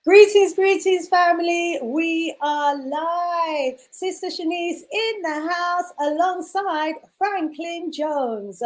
Greetings, greetings, family. We are live. Sister Shanice in the house alongside Franklyn Jones.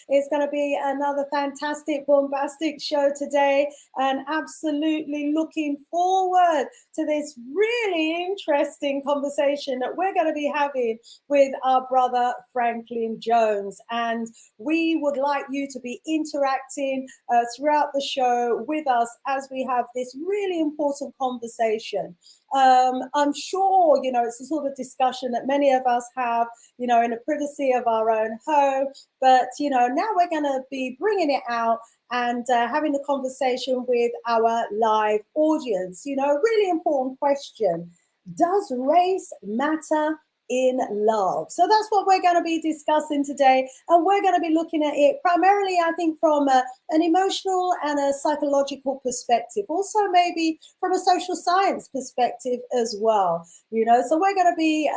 It's going to be another fantastic, bombastic show today, and absolutely looking forward to this really interesting conversation that we're going to be having with our brother Franklyn Jones. And we would like you to be interacting throughout the show with us as we have this really important conversation. I'm sure, it's a sort of discussion that many of us have, in the privacy of our own home. But, now we're going to be bringing it out and having the conversation with our live audience. Really important question. Does race matter in love? So that's what we're going to be discussing today, and we're going to be looking at it primarily, I think, from an emotional and a psychological perspective, also maybe from a social science perspective as well. So we're going to be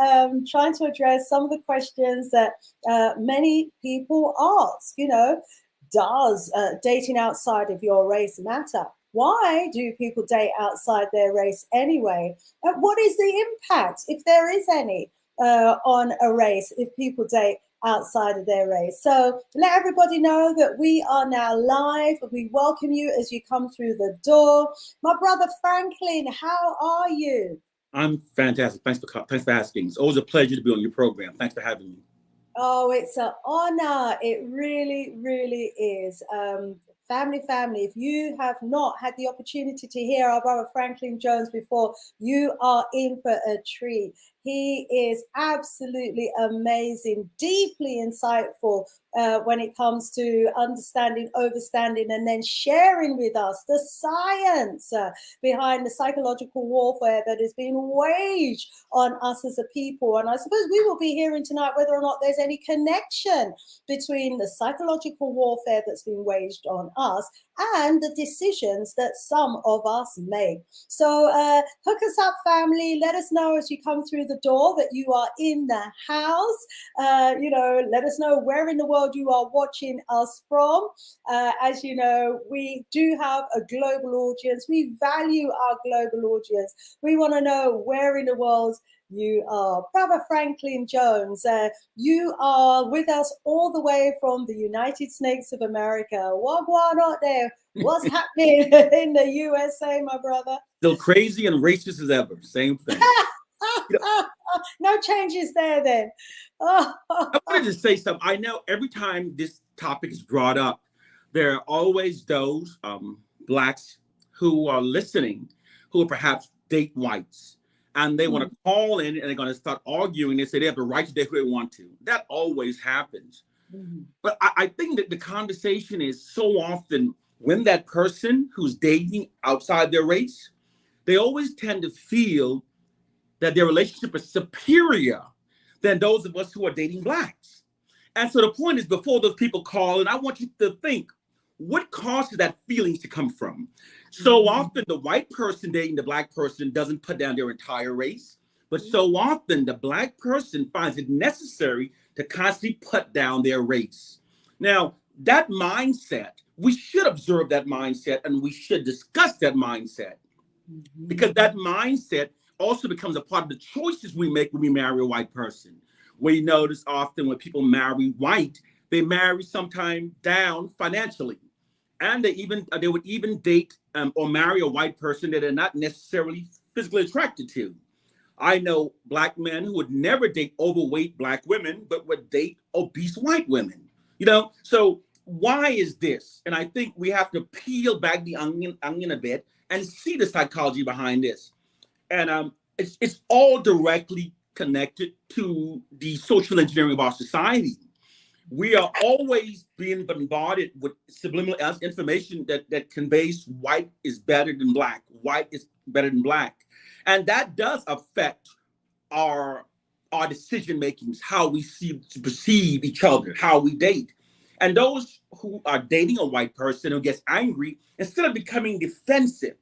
trying to address some of the questions that many people ask. Does dating outside of your race matter? Why do people date outside their race anyway? What is the impact, if there is any, on a race if people date outside of their race? So let everybody know that we are now live. We welcome you as you come through the door. My brother Franklyn, how are you? I'm fantastic. Thanks for asking. It's always a pleasure to be on your program. Thanks for having me. Oh, it's an honor. It really, really is. Family, if you have not had the opportunity to hear our brother Franklyn Jones before, you are in for a treat. He is absolutely amazing, deeply insightful when it comes to understanding, overstanding, and then sharing with us the science behind the psychological warfare that is being waged on us as a people. And I suppose we will be hearing tonight whether or not there's any connection between the psychological warfare that's been waged on us and the decisions that some of us make. So hook us up, family. Let us know as you come through the door that you are in the house. Let us know where in the world you are watching us from. As you know, we do have a global audience. We value our global audience. We want to know where in the world you are. Brother Franklyn Jones, you are with us all the way from the United States of America. What going on there? What's happening in the USA, my brother? Still crazy and racist as ever. Same thing. No changes there then. I wanted to say something. I know every time this topic is brought up, there are always those blacks who are listening who are perhaps date whites. And they want to call in and they're going to start arguing. They say they have the right to date who they want to. That always happens. But I think that the conversation is so often when that person who's dating outside their race, they always tend to feel that their relationship is superior than those of us who are dating blacks. And so the point is, before those people call, and I want you to think, what causes that feelings to come from? So often the white person dating the black person doesn't put down their entire race, but so often the black person finds it necessary to constantly put down their race. Now, that mindset, we should observe that mindset and we should discuss that mindset because that mindset also becomes a part of the choices we make when we marry a white person. We notice often when people marry white, they marry sometime down financially. And they would even date or marry a white person that they're not necessarily physically attracted to. I know black men who would never date overweight black women, but would date obese white women. So why is this? And I think we have to peel back the onion a bit and see the psychology behind this. And it's all directly connected to the social engineering of our society. We are always being bombarded with subliminal information that conveys white is better than black. White is better than black. And that does affect our decision makings, how we perceive each other, how we date. And those who are dating a white person who gets angry, instead of becoming defensive,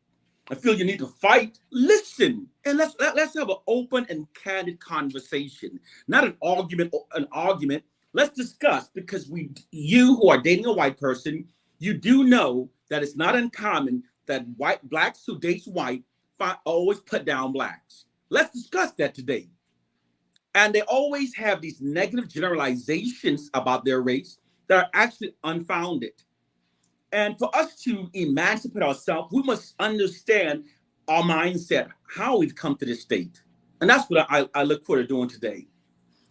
I feel you need to fight, listen, and let's have an open and candid conversation, not an argument. Let's discuss, because you who are dating a white person, you do know that it's not uncommon that blacks who dates white always put down blacks. Let's discuss that today. And they always have these negative generalizations about their race that are actually unfounded. And for us to emancipate ourselves, we must understand our mindset, how we've come to this state. And that's what I look forward to doing today.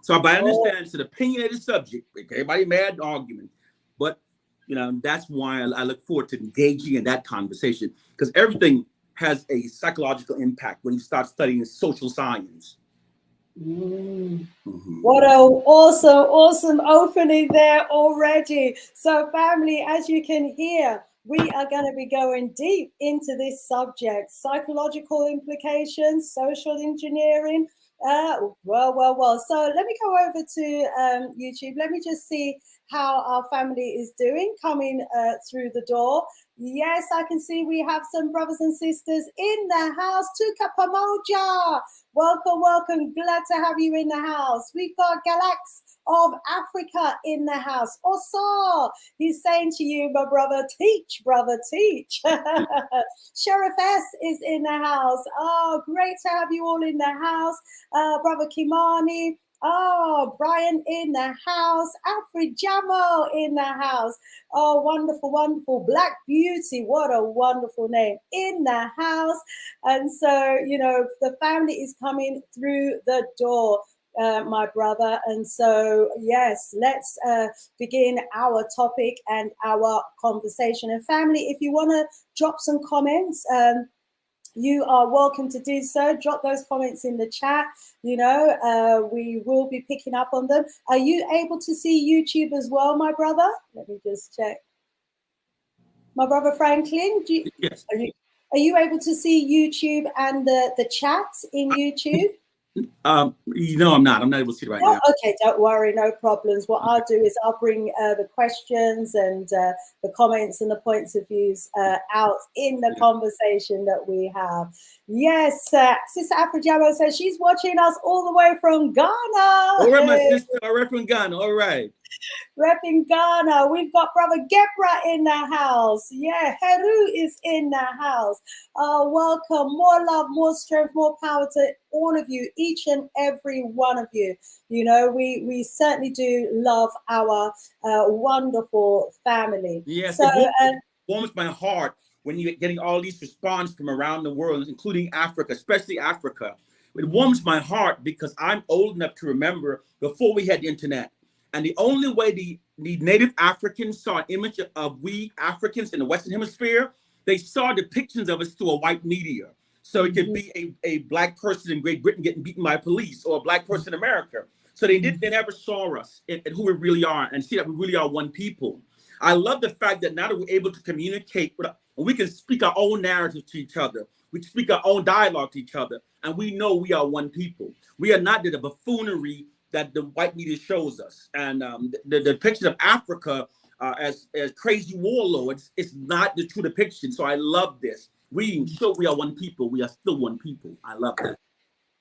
So by understanding it's an opinionated subject, everybody mad argument, but that's why I look forward to engaging in that conversation, because everything has a psychological impact when you start studying social science. What an awesome opening there already. So family, as you can hear, we are going to be going deep into this subject: psychological implications, social engineering. Well. So let me go over to YouTube. Let me just see how our family is doing coming through the door. Yes, I can see we have some brothers and sisters in the house. Tuka Pamoja, welcome. Glad to have you in the house. We've got Galax of Africa in the house. Osa, he's saying to you, my brother, teach, brother, teach. Sheriff S is in the house. Oh, great to have you all in the house. Brother Kimani. Oh, Brian in the house. Alfred Jamo in the house. Oh, wonderful. Black Beauty. What a wonderful name, in the house. And so, the family is coming through the door, my brother. And so, yes, let's begin our topic and our conversation. And family, if you want to drop some comments, you are welcome to do so. Drop those comments in the chat. We will be picking up on them. Are you able to see YouTube as well, my brother? Let me just check. My brother Franklin, yes. Are you able to see YouTube and the chats in YouTube? I'm not. I'm not able to see it right now. Okay, don't worry, no problems. What I'll do is I'll bring the questions and the comments and the points of views out in the conversation that we have. Yes, Sister Afrojamo says she's watching us all the way from Ghana. All right, my sister, all right, from Ghana. All right. Repping Ghana. We've got Brother Gebra in the house. Yeah, Heru is in the house. Welcome. More love, more strength, more power to all of you, each and every one of you. We certainly do love our wonderful family. Yes, so, it warms my heart when you're getting all these responses from around the world, including Africa, especially Africa. It warms my heart because I'm old enough to remember before we had the internet. And the only way the native Africans saw an image of we Africans in the Western Hemisphere, they saw depictions of us through a white media. So it could be a black person in Great Britain getting beaten by police, or a black person in America. So they never saw us and who we really are, and see that we really are one people. I love the fact that now that we're able to communicate, we can speak our own narrative to each other. We can speak our own dialogue to each other, and we know we are one people. We are not the buffoonery that the white media shows us. And the depiction of Africa as crazy warlords is not the true depiction. So I love this. We are one people. We are still one people. I love that.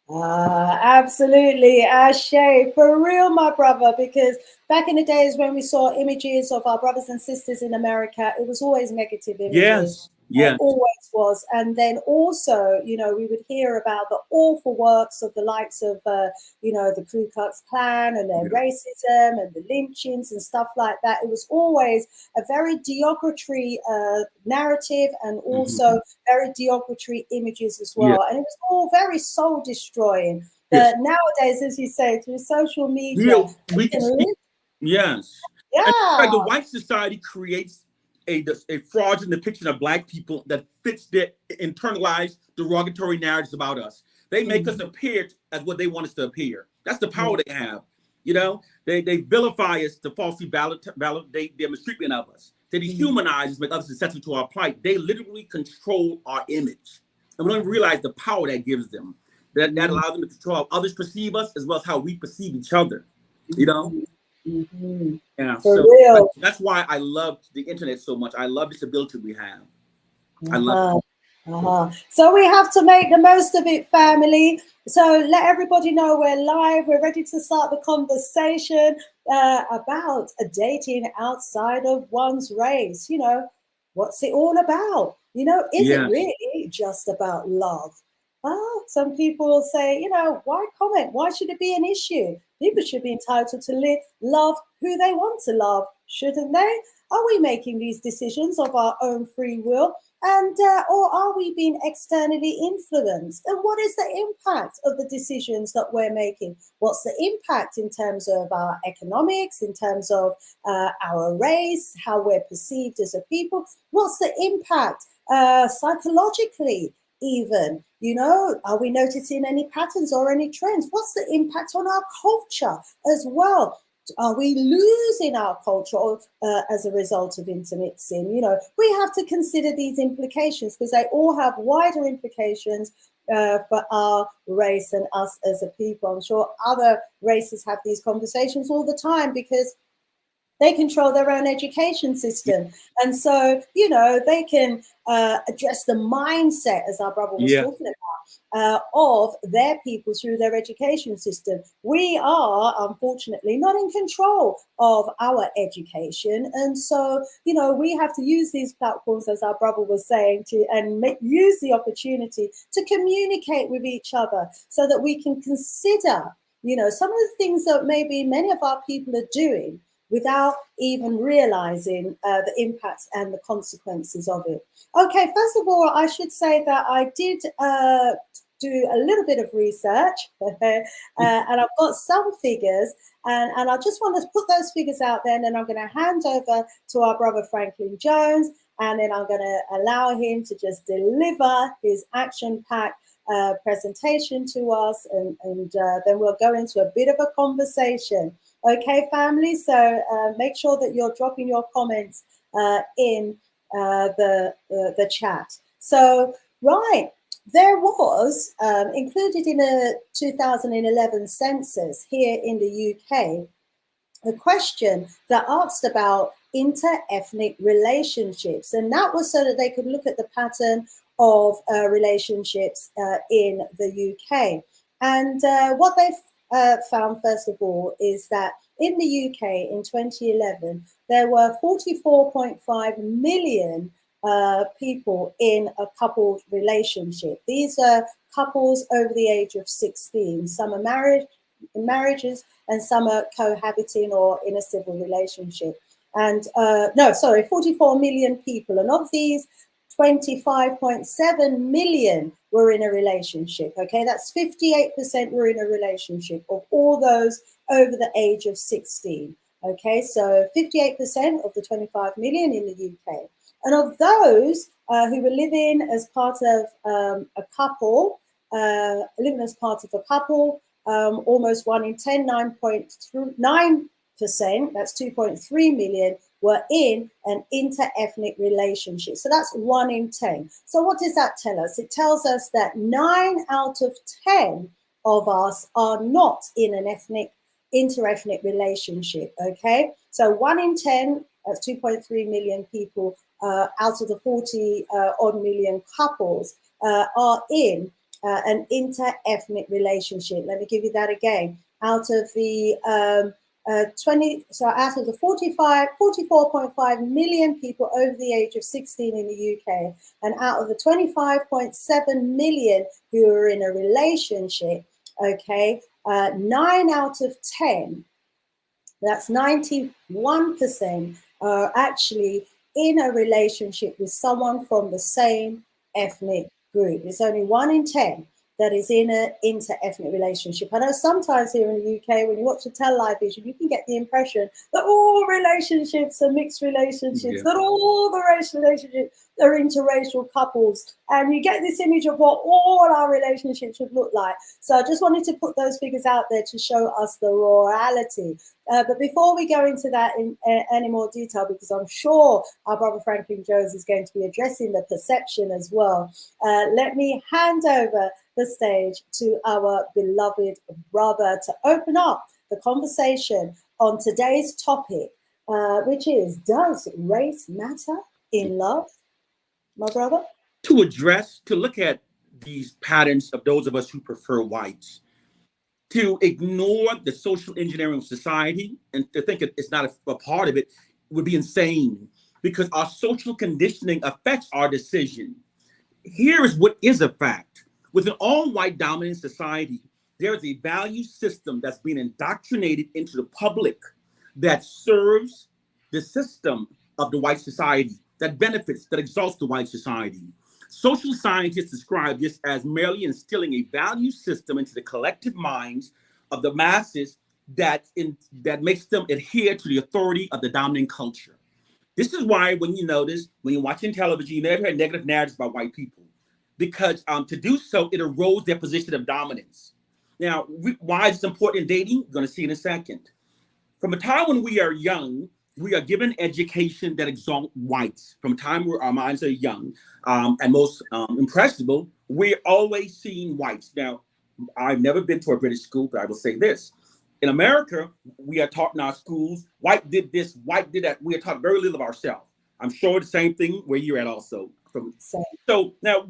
Absolutely, Ashe, for real, my brother, because back in the days when we saw images of our brothers and sisters in America, it was always negative images. Yes. Always was. And then also, we would hear about the awful works of the likes of, the Ku Klux Klan and their racism and the lynchings and stuff like that. It was always a very derogatory narrative, and also very derogatory images as well. And it was all very soul destroying. But nowadays, as you say, through social media, we can live. Yes. Yeah. Like the white society creates a fraudulent depiction of black people that fits their internalized derogatory narratives about us. They make us appear as what they want us to appear. That's the power they have. They vilify us to falsely validate their mistreatment of us. They dehumanize us, make others insensitive to our plight. They literally control our image. And we don't realize the power that gives them. That allows them to control how others perceive us as well as how we perceive each other. Yeah, for real. That's why I love the internet so much. I love this ability we have. I love it. So we have to make the most of it, family. So let everybody know we're live. We're ready to start the conversation about dating outside of one's race. What's it all about? Is it really? be just about love? Well, some people say, you know, why comment? Why should it be an issue? People should be entitled to love who they want to love, shouldn't they? Are we making these decisions of our own free will? And or are we being externally influenced? And what is the impact of the decisions that we're making? What's the impact in terms of our economics, in terms of our race, how we're perceived as a people? What's the impact psychologically? Even, you know, are we noticing any patterns or any trends? What's the impact on our culture as well? Are we losing our culture as a result of intermixing? You know, we have to consider these implications because they all have wider implications for our race and us as a people. I'm sure other races have these conversations all the time because they control their own education system. And so, you know, they can address the mindset, as our brother was talking about, of their people through their education system. We are, unfortunately, not in control of our education. And so, you know, we have to use these platforms, as our brother was saying, use the opportunity to communicate with each other so that we can consider, you know, some of the things that maybe many of our people are doing without even realizing the impacts and the consequences of it. Okay, first of all, I should say that I did do a little bit of research and I've got some figures and I just want to put those figures out there, and then I'm going to hand over to our brother Franklyn Jones, and then I'm going to allow him to just deliver his action-packed presentation to us, and then we'll go into a bit of a conversation. Okay, family, so make sure that you're dropping your comments in the chat. So, right, there was, included in a 2011 census here in the UK, a question that asked about inter-ethnic relationships. And that was so that they could look at the pattern of relationships in the UK. And what they found, first of all, is that in the UK in 2011, there were 44.5 million people in a coupled relationship. These are couples over the age of 16. Some are married, in marriages, and some are cohabiting or in a civil relationship. And 44 million people. And of these, 25.7 million were in a relationship. Okay, that's 58% were in a relationship of all those over the age of 16. Okay, so 58% of the 25 million in the UK. And of those who were living as part of a couple, almost 1 in 10, 9.9%, that's 2.3 million, were in an inter-ethnic relationship. So that's 1 in 10. So what does that tell us? It tells us that 9 out of 10 of us are not in an inter-ethnic relationship, okay? So 1 in 10, that's 2.3 million people out of the 40 odd million couples are in an inter-ethnic relationship. Let me give you that again. Out of the out of the 44.5 million people over the age of 16 in the UK, and out of the 25.7 million who are in a relationship, okay, 9 out of 10, that's 91%, are actually in a relationship with someone from the same ethnic group. It's only 1 in 10 that is in an inter-ethnic relationship. I know sometimes here in the UK, when you watch a television, you can get the impression that all relationships are mixed relationships, that all the race relationships are interracial couples. And you get this image of what all our relationships should look like. So I just wanted to put those figures out there to show us the reality. But before we go into that in any more detail, because I'm sure our brother Franklyn Jones is going to be addressing the perception as well, let me hand over the stage to our beloved brother to open up the conversation on today's topic, which is, does race matter in love, my brother? To look at these patterns of those of us who prefer whites, to ignore the social engineering of society and to think it's not a part of it would be insane, because our social conditioning affects our decision. Here is what is a fact. With an all-white dominant society, there is a value system that's being indoctrinated into the public that serves the system of the white society, that benefits, that exalts the white society. Social scientists describe this as merely instilling a value system into the collective minds of the masses that makes them adhere to the authority of the dominant culture. This is why when you notice, when you're watching television, you never hear negative narratives about white people. Because to do so, it erodes their position of dominance. Now, why is it important in dating? We're going to see in a second. From a time when we are young, we are given education that exalts whites. From a time where our minds are young and most impressionable, we're always seeing whites. Now, I've never been to a British school, but I will say this. In America, we are taught in our schools, white did this, white did that. We are taught very little of ourselves. I'm sure the same thing where you're at also. So now,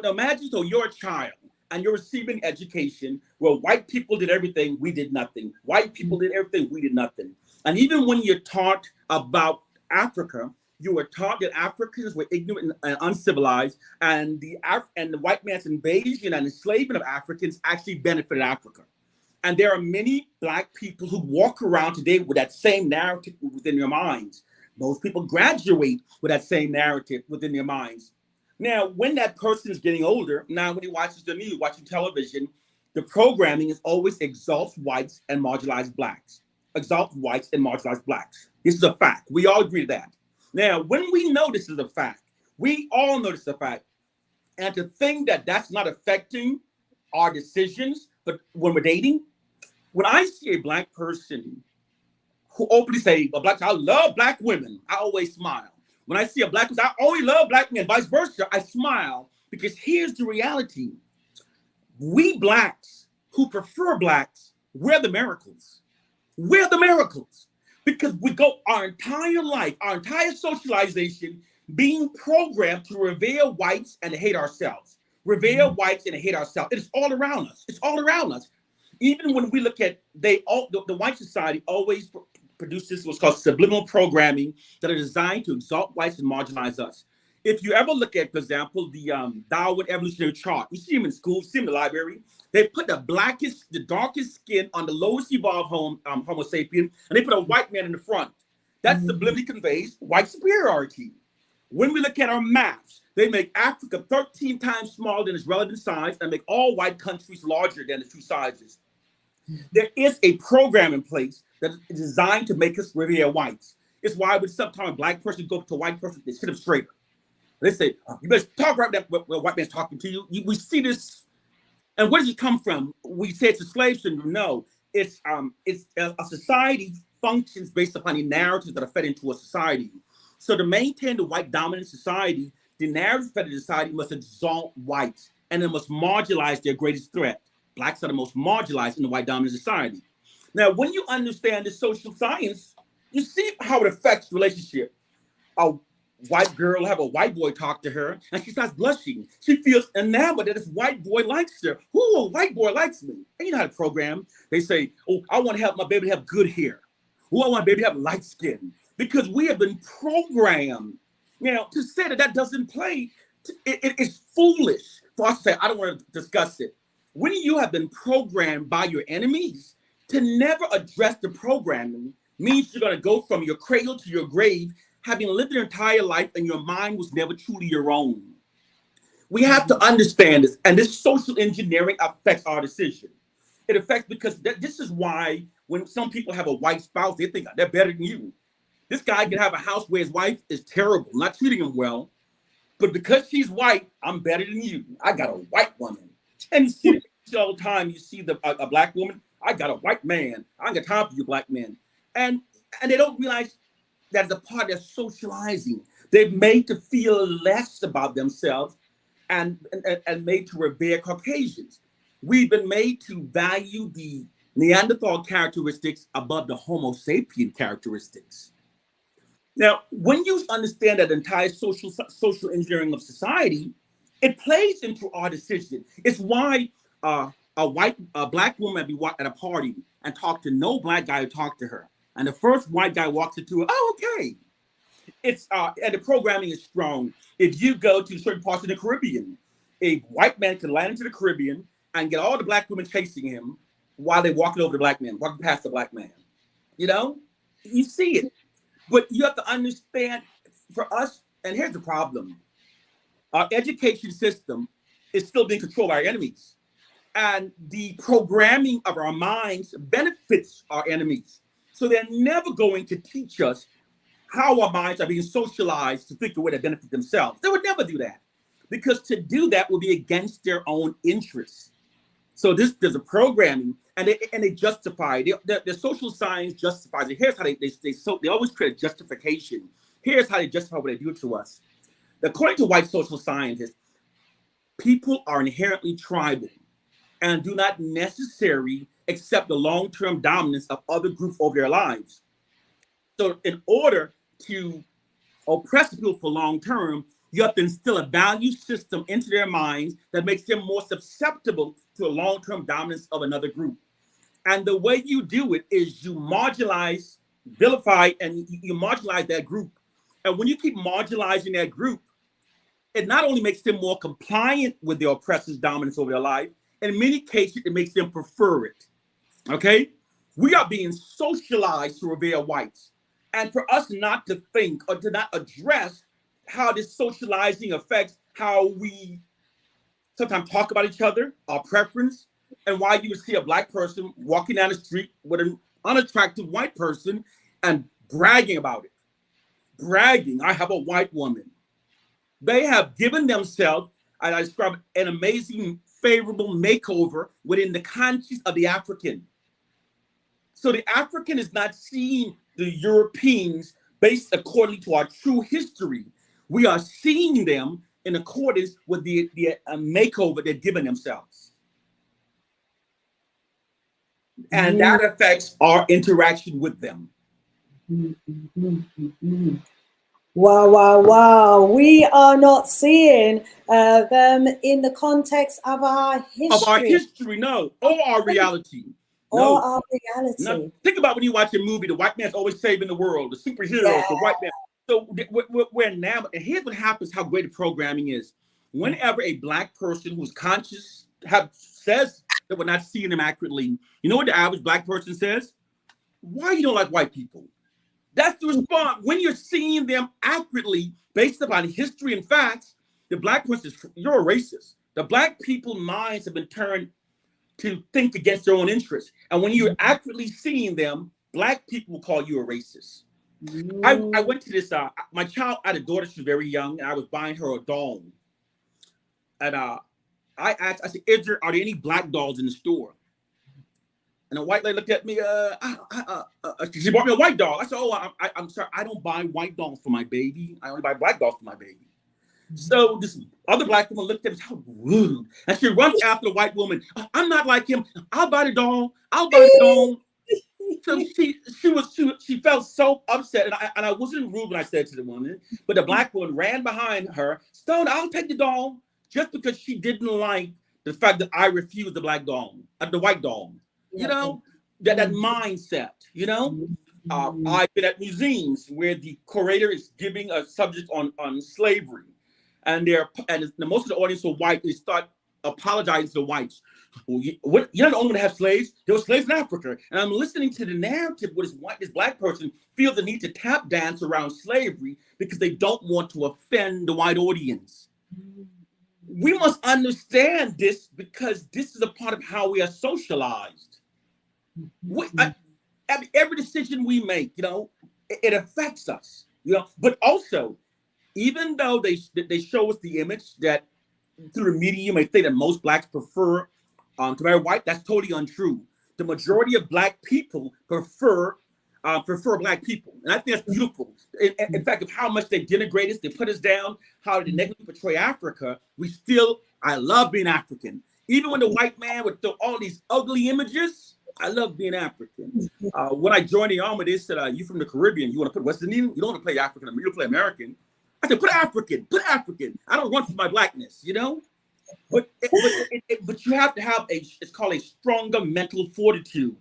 imagine you're a child and you're receiving education where white people did everything, we did nothing. White people did everything, we did nothing. And even when you're taught about Africa, you were taught that Africans were ignorant and uncivilized, and the white man's invasion and enslavement of Africans actually benefited Africa. And there are many Black people who walk around today with that same narrative within their minds. Most people graduate with that same narrative within their minds. Now, when that person is getting older, now when he watches the news, watching television, the programming is always exalts whites and marginalize Blacks. Exalt whites and marginalize Blacks. This is a fact. We all agree to that. Now, when we know this is a fact, we all know this is a fact. And to think that that's not affecting our decisions, but when we're dating, when I see a Black person who openly say, I love Black women, I always smile. When I see a Black person, I always love Black men, vice versa, I smile, because here's the reality. We Blacks who prefer Blacks, we're the miracles. We're the miracles. Because we go our entire life, our entire socialization being programmed to revere whites and hate ourselves. Revere whites and hate ourselves. It is all around us. It's all around us. Even when we look at, the white society always produces what's called subliminal programming that are designed to exalt whites and marginalize us. If you ever look at, for example, the Darwin evolutionary chart, you see them in school, see them in the library, they put the darkest skin on the lowest evolved Homo sapien, and they put a white man in the front. That subliminally conveys white superiority. When we look at our maps, they make Africa 13 times smaller than its relative size and make all white countries larger than its true sizes. There is a program in place that is designed to make us revere whites. It's why when sometimes a Black person go up to a white person, they sit them straighter. They say, you better talk right now when a white man's talking to you. We see this. And where does it come from? We say it's a slave syndrome. No, it's a society functions based upon the narratives that are fed into a society. So to maintain the white dominant society, the narrative fed into society must exalt whites and it must marginalize their greatest threat. Blacks are the most marginalized in the white dominant society. Now, when you understand the social science, you see how it affects relationship. A white girl have a white boy talk to her and she starts blushing. She feels enamored that this white boy likes her. Ooh, a white boy likes me. And you know how to program. They say, oh, I want to help my baby to have good hair. Oh, I want my baby to have light skin. Because we have been programmed. Now, to say that doesn't play, it's foolish for us to say, I don't want to discuss it. When you have been programmed by your enemies, to never address the programming means you're going to go from your cradle to your grave having lived your entire life and your mind was never truly your own. We have to understand this, and this social engineering affects our decision. It affects because this is why when some people have a white spouse, they think they're better than you. This guy can have a house where his wife is terrible, not treating him well, but because she's white, I'm better than you. I got a white woman. And you see it all the time. You see a Black woman, I got a white man. I ain't got time for you Black men. And they don't realize that as a part of their socializing, they're made to feel less about themselves and made to revere Caucasians. We've been made to value the Neanderthal characteristics above the Homo sapien characteristics. Now, when you understand that entire social engineering of society, it plays into our decision. It's why a Black woman be at a party and talk to no Black guy who talk to her. And the first white guy walks into her, oh, okay. It's and the programming is strong. If you go to certain parts of the Caribbean, a white man can land into the Caribbean and get all the black women chasing him while they're walking over the black man, walking past the black man. You know, you see it, but you have to understand. For us, and here's the problem: our education system is still being controlled by our enemies, and the programming of our minds benefits our enemies. So they're never going to teach us how our minds are being socialized to think of way to benefit themselves. They would never do that, because to do that would be against their own interests. So there's a programming, and they justify the social science justifies it. Here's how they always create a justification. Here's how they justify what they do to us. According to white social scientists, people are inherently tribal and do not necessarily accept the long-term dominance of other groups over their lives. So in order to oppress people for long term, you have to instill a value system into their minds that makes them more susceptible to a long-term dominance of another group. And the way you do it is you marginalize, vilify, and you marginalize that group. And when you keep marginalizing that group, it not only makes them more compliant with the oppressor's dominance over their life, in many cases, it makes them prefer it. Okay? We are being socialized to revere whites. And for us not to think or to not address how this socializing affects how we sometimes talk about each other, our preference, and why you would see a black person walking down the street with an unattractive white person and bragging about it. Bragging, I have a white woman. They have given themselves, and I describe an amazing, favorable makeover within the conscience of the African. So the African is not seeing the Europeans based according to our true history. We are seeing them in accordance with the makeover they've given themselves. And that affects our interaction with them. Wow, wow, wow. We are not seeing them in the context of our history. Of our history, no. Or our reality. No. Or our reality. No. Think about when you watch a movie, the white man's always saving the world, the superhero, the white man. So we're now, and here's what happens, how great the programming is. Whenever a black person who's conscious says that we're not seeing them accurately, you know what the average black person says? Why you don't like white people? That's the response. When you're seeing them accurately based upon history and facts, the black person is, you're a racist. The black people's minds have been turned to think against their own interests. And when you're accurately seeing them, black people will call you a racist. I went to this, my child, I had a daughter, she was very young, and I was buying her a doll. And I asked, I said, are there any black dolls in the store? And a white lady looked at me, she bought me a white doll. I said, oh, I'm sorry, I don't buy white dolls for my baby. I only buy black dolls for my baby. So this other black woman looked at me, how rude. And she runs after the white woman. I'm not like him. I'll buy the doll. I'll buy the doll. So she felt so upset, and I wasn't rude when I said to the woman, but the black woman ran behind her. Stone, I'll take the doll, just because she didn't like the fact that I refused the black doll, the white doll. You know, that mindset. You know, I've been at museums where the curator is giving a subject on slavery, and most of the audience are white. They start apologizing to the whites. Well, you're not the only one to have slaves. There were slaves in Africa. And I'm listening to the narrative where this black person feels the need to tap dance around slavery because they don't want to offend the white audience. We must understand this because this is a part of how we are socialized. Every decision we make, you know, it affects us, you know, but also, even though they show us the image that through the media, you may think that most blacks prefer to marry white. That's totally untrue. The majority of black people prefer black people, and I think that's beautiful. In fact, of how much they denigrate us, they put us down, how they negatively portray Africa. I love being African. Even when the white man would throw all these ugly images, I love being African. When I joined the army, they said, "You from the Caribbean? You want to put West Indian? You don't want to play African. You play American." I said, "Put African. Put African. I don't run for my blackness, you know." But you have to have it's called a stronger mental fortitude.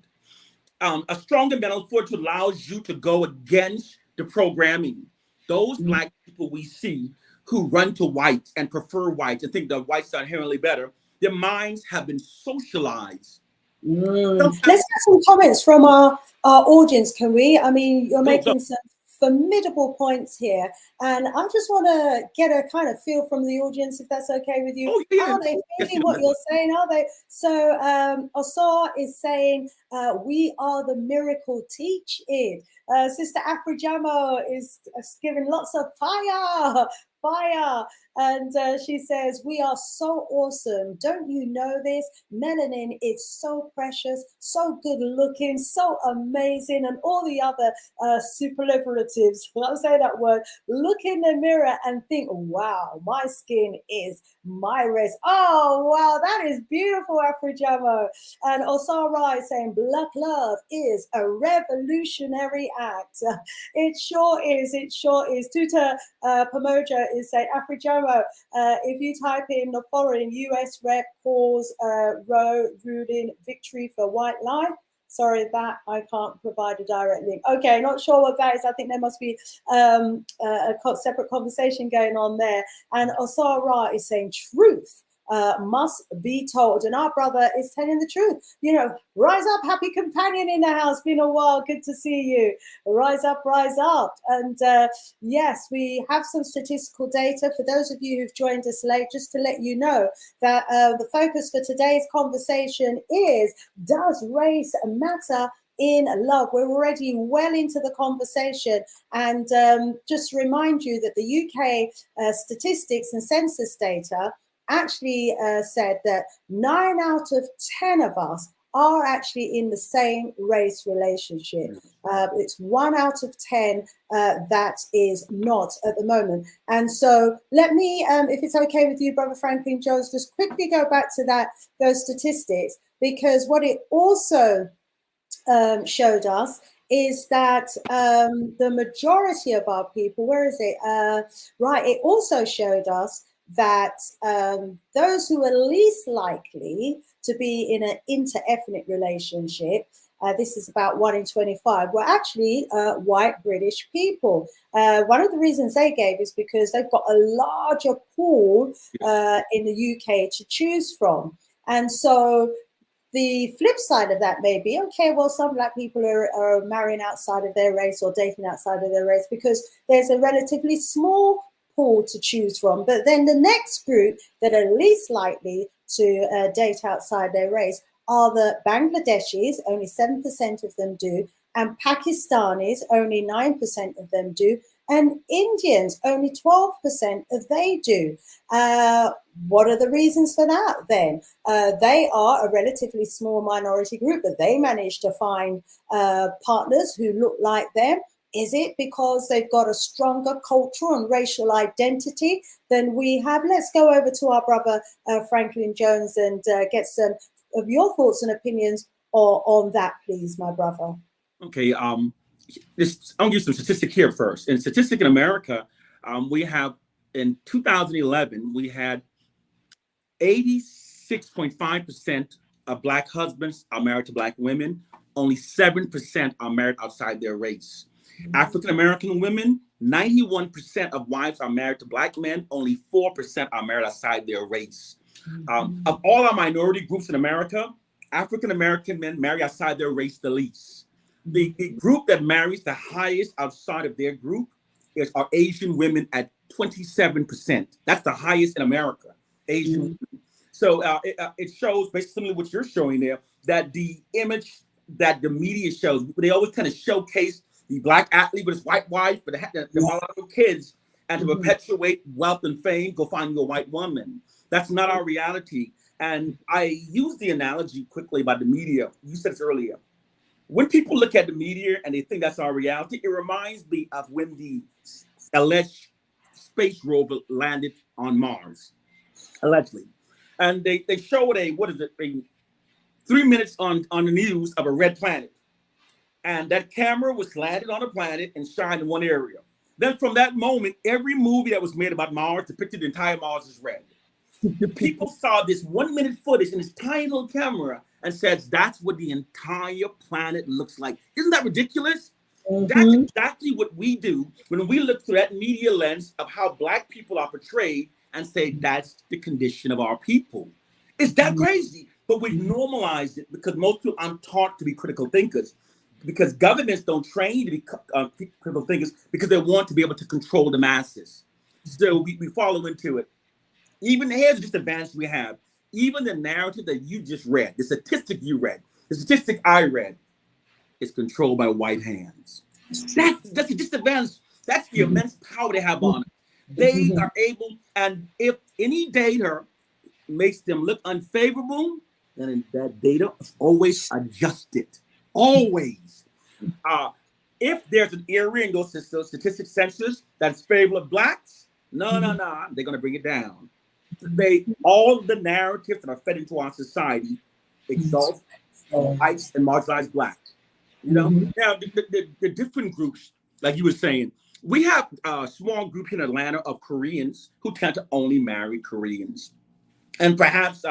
A stronger mental fortitude allows you to go against the programming. those Black people we see who run to whites and prefer whites and think the whites are inherently better, their minds have been socialized. Let's get some comments from our audience, can we? I mean, you're making some formidable points here, and I just want to get a kind of feel from the audience, if that's okay with you. Are they feeling what you're saying? Are they? So Osar is saying we are the miracle teaching. Sister Afrijamo is giving lots of fire, and she says, we are so awesome. Don't you know this? Melanin is so precious, so good looking, so amazing, and all the other superlatives. I'll say that word. Look in the mirror and think, wow, my skin is my race. Oh, wow, that is beautiful, Afrijamo. And Osara is saying, Black love is a revolutionary act. It sure is. It sure is. Tuta Pamoja is saying, Afrijamo, if you type in the following, US Rep calls Roe ruling victory for white life. Sorry, that I can't provide a direct link. Okay, not sure what that is. I think there must be a separate conversation going on there. And Osara is saying truth must be told. And our brother is telling the truth. You know, rise up, happy companion in the house. Been a while. Good to see you. Rise up, rise up. And yes, we have some statistical data for those of you who've joined us late, just to let you know that the focus for today's conversation is, does race matter in love? We're already well into the conversation, and just to remind you that the UK statistics and census data actually said that 9 out of 10 of us are actually in the same race relationship. It's 1 out of 10 that is not at the moment. And so let me, if it's okay with you, Brother Franklyn Jones, just quickly go back to those statistics, because what it also showed us is that the majority of our people, where is it? Right, it also showed us that those who are least likely to be in an inter-ethnic relationship, this is about 1 in 25, were actually white British people. One of the reasons they gave is because they've got a larger pool in the UK to choose from. And so the flip side of that may be, okay, well, some Black people are marrying outside of their race or dating outside of their race because there's a relatively small pool to choose from. But then the next group that are least likely to date outside their race are the Bangladeshis, only 7% of them do, and Pakistanis, only 9% of them do, and Indians, only 12% of they do. What are the reasons for that then? They are a relatively small minority group, but they manage to find partners who look like them. Is it because they've got a stronger cultural and racial identity than we have? Let's go over to our brother Franklyn Jones and get some of your thoughts and opinions on that, please, my brother. Okay, I'll give you some statistic here first. In statistic in America, we have, in 2011, we had 86.5% of Black husbands are married to Black women. Only 7% are married outside their race. African-American women, 91% of wives are married to Black men. Only 4% are married outside their race. Of all our minority groups in America, African-American men marry outside their race the least. The group that marries the highest outside of their group are Asian women at 27%. That's the highest in America, Asian women. So it shows, basically what you're showing there, that the image that the media shows, they always kind of showcase the Black athlete with his white wife, but the biological kids, and to perpetuate wealth and fame, go find your white woman. That's not our reality. And I use the analogy quickly about the media. You said this earlier. When people look at the media and they think that's our reality, it reminds me of when the alleged space rover landed on Mars, allegedly. And they showed a 3 minutes on the news of a red planet. And that camera was landed on a planet and shined in one area. Then from that moment, every movie that was made about Mars depicted the entire Mars as red. The people saw this 1 minute footage in this tiny little camera and says, that's what the entire planet looks like. Isn't that ridiculous? That's Mm-hmm. exactly what we do when we look through that media lens of how Black people are portrayed and say that's the condition of our people. It's that crazy, but we've normalized it because most people aren't taught to be critical thinkers. Because governments don't train you to be critical thinkers because they want to be able to control the masses. So we follow into it. Even here's the disadvantage we have. Even the narrative that you just read, the statistic you read, the statistic I read, is controlled by white hands. That's the disadvantage. That's the immense power they have on it. They are able, and if any data makes them look unfavorable, then that data is always adjusted. Always. If there's an area in those statistic census that's favorable of Blacks, no, they're going to bring it down. All the narratives that are fed into our society exalt whites and marginalized Blacks. You know, now the different groups, like you were saying, we have a small group in Atlanta of Koreans who tend to only marry Koreans. And perhaps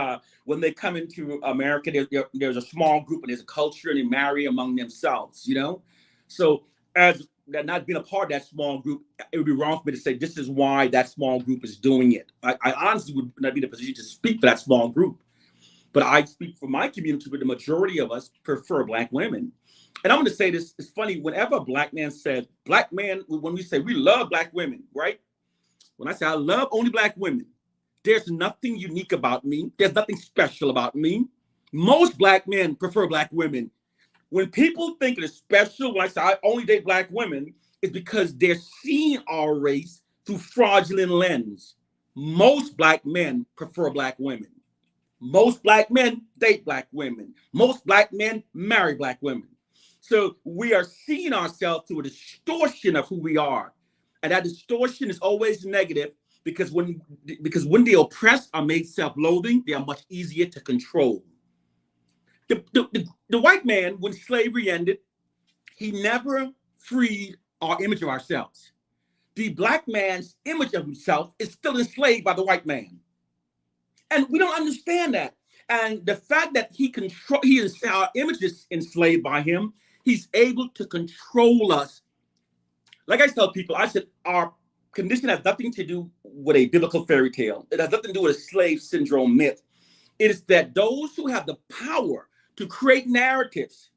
when they come into America, there's a small group and there's a culture and they marry among themselves, you know? So as not being a part of that small group, it would be wrong for me to say this is why that small group is doing it. I honestly would not be in a position to speak for that small group. But I speak for my community where the majority of us prefer Black women. And I'm going to say this, it's funny, whenever a Black man says, Black man, when we say we love Black women, right? When I say I love only Black women, there's nothing unique about me. There's nothing special about me. Most Black men prefer Black women. When people think it is special, when I say I only date Black women, it's because they're seeing our race through fraudulent lens. Most Black men prefer Black women. Most Black men date Black women. Most Black men marry Black women. So we are seeing ourselves through a distortion of who we are. And that distortion is always negative because when the oppressed are made self-loathing, they are much easier to control. The white man, when slavery ended, he never freed our image of ourselves. The Black man's image of himself is still enslaved by the white man. And we don't understand that. And the fact that our image is enslaved by him, he's able to control us. Like I tell people, I said, our condition has nothing to do with a biblical fairy tale. It has nothing to do with a slave syndrome myth. It is that those who have the power to create narratives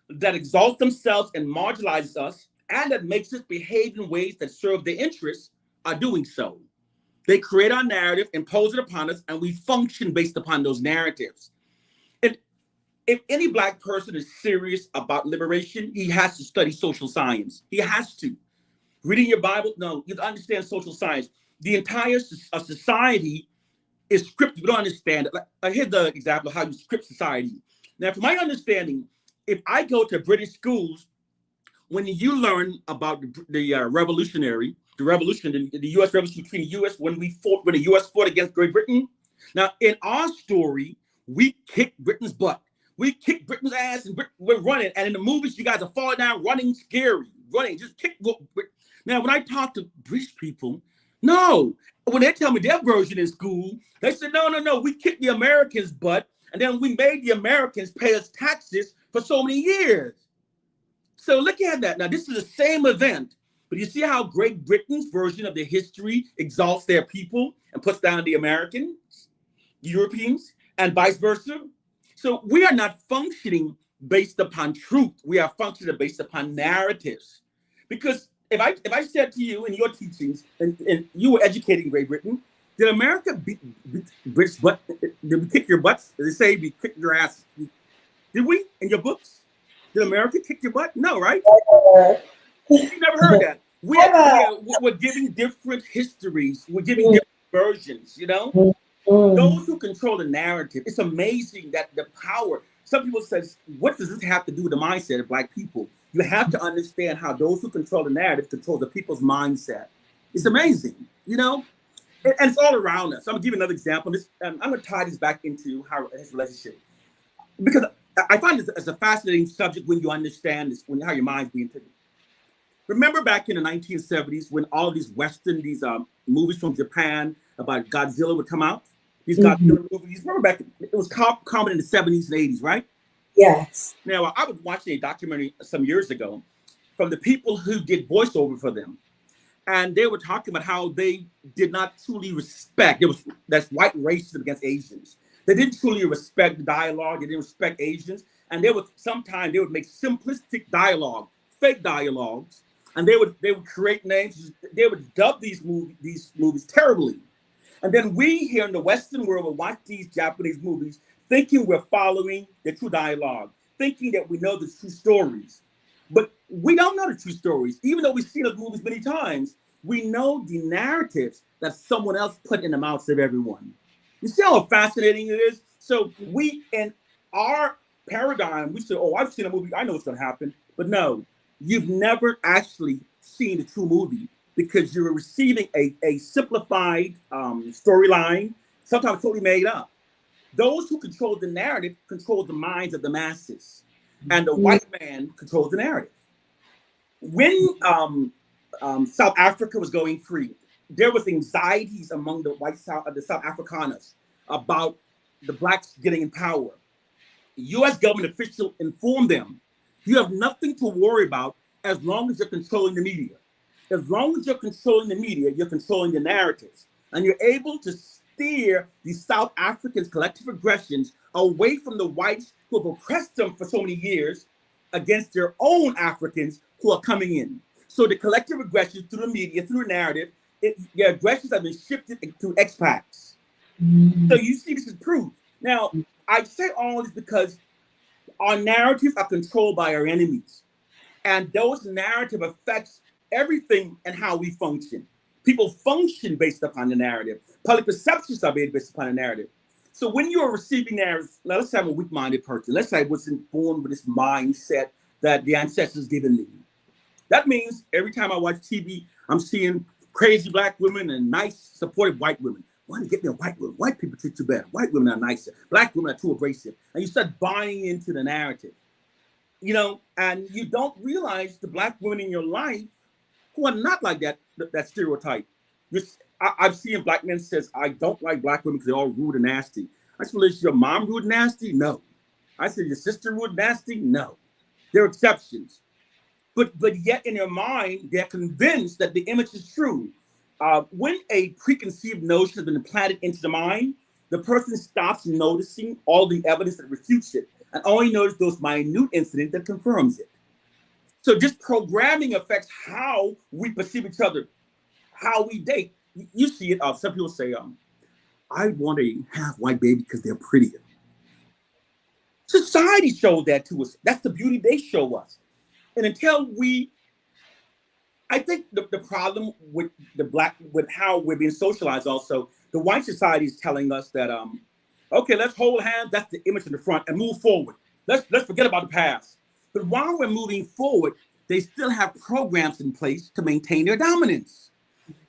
that exalt themselves and marginalize us, and that makes us behave in ways that serve their interests, are doing so. They create our narrative, impose it upon us, and we function based upon those narratives. And if any Black person is serious about liberation, he has to study social science. He has to. Reading your Bible, no, you have to understand social science. The entire society is scripted. We don't understand it. Here's the example of how you script society. Now, from my understanding, if I go to British schools, when you learn about the revolution, the U.S. revolution between the U.S. when the U.S. fought against Great Britain. Now, in our story, we kicked Britain's butt. We kicked Britain's ass and we're running. And in the movies, you guys are falling down, running, scary, running, just kick. Now, when I talk to British people, no. When they tell me their version in school, they say, no, we kicked the Americans' butt. And then we made the Americans pay us taxes for so many years. So look at that. Now, this is the same event, but you see how Great Britain's version of the history exalts their people and puts down the Americans, Europeans, and vice versa. So we are not functioning based upon truth. We are functioning based upon narratives. Because if I said to you in your teachings, and you were educating Great Britain, did America beat British butt? Did we kick your butts? Did they say we kicked your ass? Did we in your books? Did America kick your butt? No, right? You never heard that. We're giving different histories. We're giving different versions, you know? Those who control the narrative, it's amazing that the power. Some people say, what does this have to do with the mindset of Black people? You have to understand how those who control the narrative control the people's mindset. It's amazing, you know? And it's all around us. I'm going to give you another example. I'm going to tie this back into his relationship. Because I find this as a fascinating subject when you understand this, how your mind's being taken. Remember back in the 1970s when all these movies from Japan about Godzilla would come out? These Godzilla movies. Remember back, it was common in the 70s and 80s, right? Yes. Now, I was watching a documentary some years ago from the people who did voiceover for them. And they were talking about how they did not truly respect. That's white racism against Asians. They didn't truly respect the dialogue. They didn't respect Asians. And sometimes they would make simplistic dialogue, fake dialogues, and they would create names. They would dub these movies terribly. And then we here in the Western world will watch these Japanese movies thinking we're following the true dialogue, thinking that we know the true stories. But we don't know the true stories. Even though we've seen those movies many times, we know the narratives that someone else put in the mouths of everyone. You see how fascinating it is? So we, in our paradigm, we say, oh, I've seen a movie, I know what's going to happen. But no, you've never actually seen the true movie because you're receiving a simplified storyline, sometimes totally made up. Those who control the narrative control the minds of the masses. And the white man controls the narrative. When South Africa was going free, there was anxieties among the South Afrikaners about the blacks getting in power. U.S. government officials informed them, you have nothing to worry about as long as you're controlling the media. As long as you're controlling the media, you're controlling the narratives. And you're able to steer the South Africans' collective aggressions away from the whites who have oppressed them for so many years against their own Africans who are coming in. So the collective aggression through the media, through the narrative, the aggressions have been shifted to expats. So you see this is proof. Now, I say all this because our narratives are controlled by our enemies. And those narrative affects everything and how we function. People function based upon the narrative. Public perceptions are made based upon the narrative. So when you are receiving narratives, let's say I'm a weak-minded person. Let's say I wasn't born with this mindset that the ancestors given me. That means every time I watch TV, I'm seeing crazy black women and nice, supportive white women. Why do you get me a white woman? White people treat you better. White women are nicer. Black women are too abrasive. And you start buying into the narrative, and you don't realize the black women in your life who are not like that stereotype. I've seen black men says, I don't like black women because they're all rude and nasty. I said, is your mom rude and nasty? No. I said, your sister rude and nasty? No. There are exceptions. But yet in their mind, they're convinced that the image is true. When a preconceived notion has been implanted into the mind, the person stops noticing all the evidence that refutes it and only notices those minute incidents that confirms it. So just programming affects how we perceive each other, how we date. You see it. Some people say, I want a half-white baby because they're prettier. Society showed that to us. That's the beauty they show us. And until I think the problem with with how we're being socialized also, the white society is telling us that, okay, let's hold hands. That's the image in the front and move forward. Let's forget about the past. But while we're moving forward, they still have programs in place to maintain their dominance.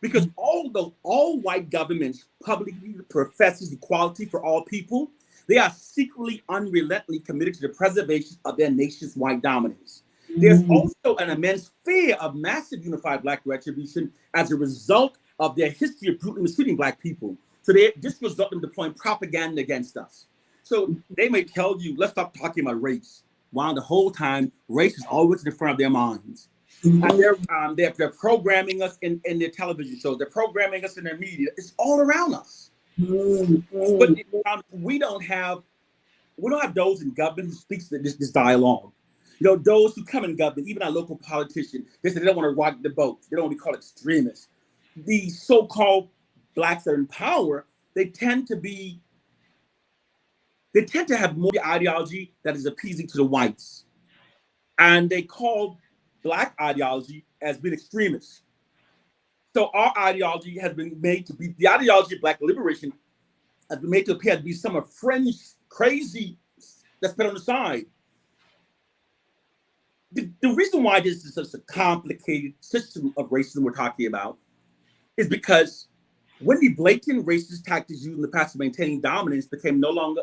Because although all white governments publicly professes equality for all people, they are secretly unrelentingly committed to the preservation of their nation's white dominance. There's also an immense fear of massive unified black retribution as a result of their history of brutally mistreating black people. So this results in deploying propaganda against us. So they may tell you, let's stop talking about race, while the whole time race is always in the front of their minds. And they're programming us in their television shows. They're programming us in their media. It's all around us. But we don't have those in government who speaks this dialogue. Those who come in government, even our local politicians, they say they don't want to rock the boat. They don't want to be called extremists. The so-called blacks that are in power, they tend to have more ideology that is appeasing to the whites. And they call black ideology as being extremists. So our ideology has been made to be, the ideology of black liberation has been made to appear to be some of fringe crazy that's put on the side. The reason why this is such a complicated system of racism we're talking about is because when the blatant racist tactics used in the past of maintaining dominance became no longer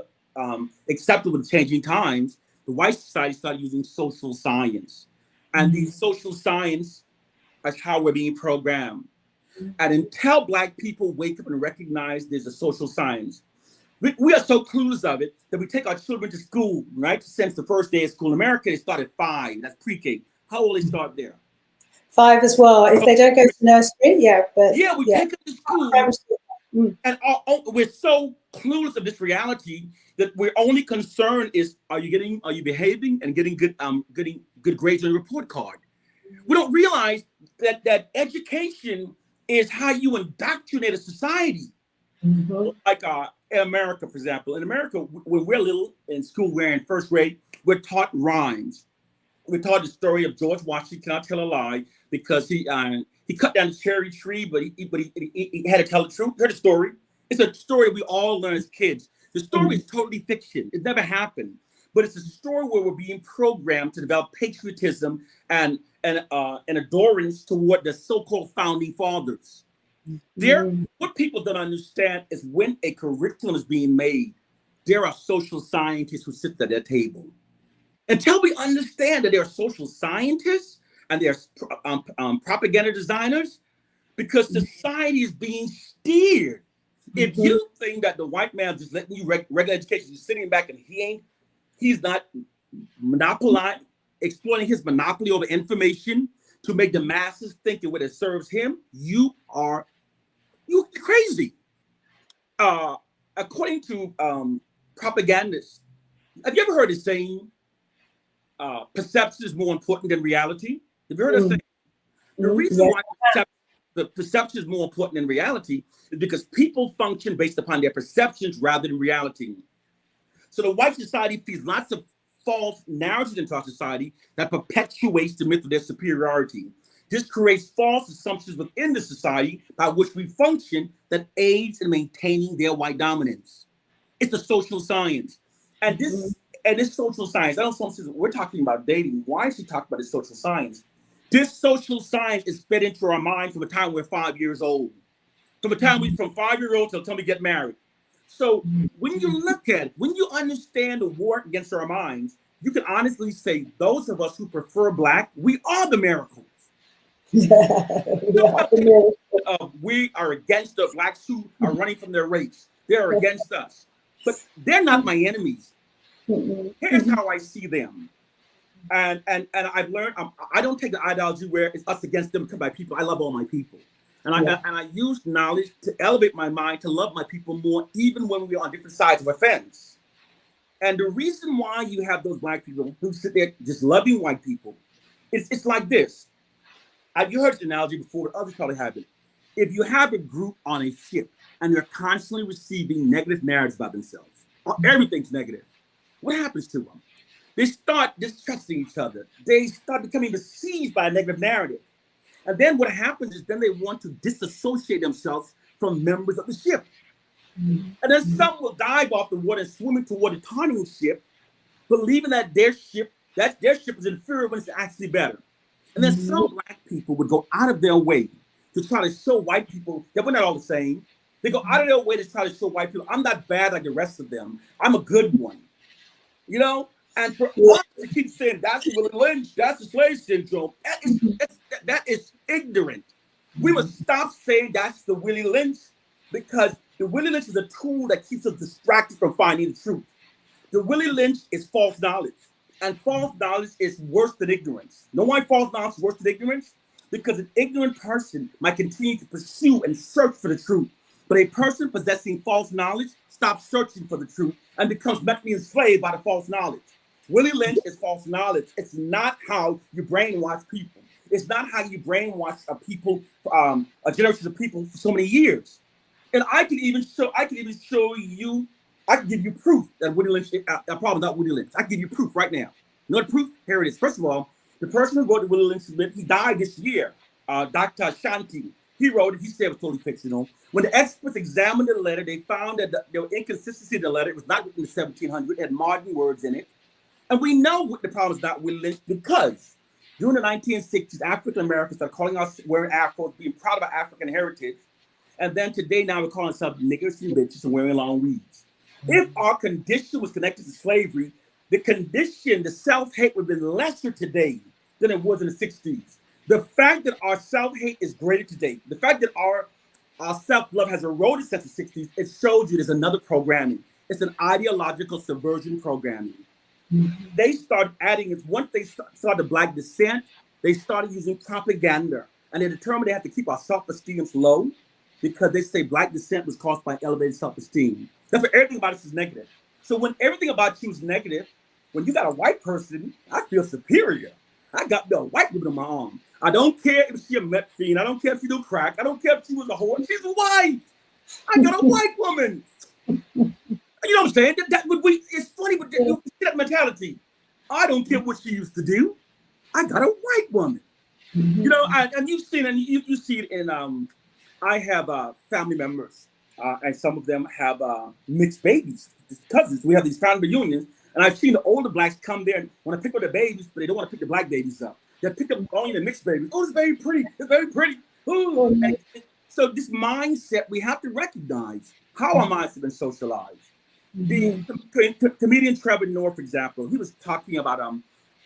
acceptable in changing times, the white society started using social science. And the social science is how we're being programmed. And until black people wake up and recognize there's a social science, we are so clueless of it that we take our children to school, right? Since the first day of school in America, they start at 5, that's pre-K, How will they start there? 5 as well. If they don't go to nursery, yeah, but yeah, we take them to school, and we're so clueless of this reality that we're only concerned is are you behaving and getting good grades on your report card. We don't realize that education is how you indoctrinate a society. Like in America, for example, in America, when we're little in school, we're in first grade, we're taught rhymes. We're taught the story of George Washington cannot tell a lie because he cut down the cherry tree, but he had to tell the truth. Heard the story. It's a story we all learn as kids. The story is totally fiction. It never happened, but it's a story where we're being programmed to develop patriotism and adorance toward the so-called founding fathers. What people don't understand is when a curriculum is being made, there are social scientists who sit at their table. Until we understand that there are social scientists and there are propaganda designers, because society is being steered. If you think that the white man is just letting you regular education, you're sitting back and he's not monopolizing, exploiting his monopoly over information to make the masses think in what it serves him, you're crazy. According to propagandists, have you ever heard the saying, perception is more important than reality? Have you heard of saying? The reason why the perception is more important than reality is because people function based upon their perceptions rather than reality. So the white society feeds lots of false narratives into our society that perpetuates the myth of their superiority. This creates false assumptions within the society by which we function that aids in maintaining their white dominance. It's a social science. And this social science, I don't know if we're talking about dating. Why is she talking about this social science? This social science is fed into our mind from the time we're 5 years old. From the time from 5-year-old till the time we get married. So when you look at it, when you understand the war against our minds, you can honestly say those of us who prefer Black, we are the miracles. We are against the Blacks who are running from their race. They are against us. But they're not my enemies. Here's how I see them. And I've learned, I don't take the ideology where it's us against them by people. I love all my people. And I use knowledge to elevate my mind to love my people more, even when we're on different sides of a fence. And the reason why you have those Black people who sit there just loving white people, it's like this. You heard this analogy before, but others probably haven't. If you have a group on a ship and they're constantly receiving negative narratives about themselves, everything's negative, what happens to them? They start distrusting each other. They start becoming besieged by a negative narrative. And then what happens is then they want to disassociate themselves from members of the ship. And then some will dive off the water and swim toward the taunting ship, believing that their ship is inferior when it's actually better. And then some Black people would go out of their way to try to show white people that we're not all the same. They go out of their way to try to show white people, I'm not bad like the rest of them. I'm a good one. You know? And for us to keep saying that's Willy Lynch, that's the slave syndrome, that is ignorant. We must stop saying that's the Willy Lynch, because the Willy Lynch is a tool that keeps us distracted from finding the truth. The Willy Lynch is false knowledge, and false knowledge is worse than ignorance. Know why false knowledge is worse than ignorance? Because an ignorant person might continue to pursue and search for the truth, but a person possessing false knowledge stops searching for the truth and becomes mentally enslaved by the false knowledge. Willy Lynch is false knowledge. It's not how you brainwash people. It's not how you brainwash a generation of people for so many years. And I can give you proof that Willy Lynch, probably not Willy Lynch. I can give you proof right now. You know the proof? Here it is. First of all, the person who wrote the Willy Lynch book, he died this year. Dr. Shanti. He wrote it. He said it was totally fictional. When the experts examined the letter, they found that there were inconsistencies in the letter. It was not written in 1700. It had modern words in it. And we know what the problem is not Willy Lynch, because during the 1960s, African Americans started calling us wearing afros, being proud of our African heritage. And then today, now we're calling ourselves niggers and bitches and wearing long weeds. If our condition was connected to slavery, the self-hate would have been lesser today than it was in the 60s. The fact that our self-hate is greater today, the fact that our self-love has eroded since the 60s, it shows you there's another programming. It's an ideological subversion programming. They started adding it. Once they saw the black descent, they started using propaganda. And they determined they had to keep our self-esteem low because they say black descent was caused by elevated self-esteem. That's why everything about us is negative. So when everything about you is negative, when you got a white person, I feel superior. I got the white woman on my arm. I don't care if she a meth fiend. I don't care if she do crack. I don't care if she was a whore. She's white. I got a white woman. You know what I'm saying? That would we. It's funny, but you see that mentality. I don't care what she used to do. I got a white woman. You know, and you've seen, and you see it in. I have family members, and some of them have mixed babies, cousins. We have these family reunions, and I've seen the older blacks come there and want to pick up their babies, but they don't want to pick the black babies up. They pick up only the mixed babies. Oh, it's very pretty. It's very pretty. Ooh. And so this mindset, we have to recognize how our minds have been socialized. The comedian Trevor Noah, for example, he was talking about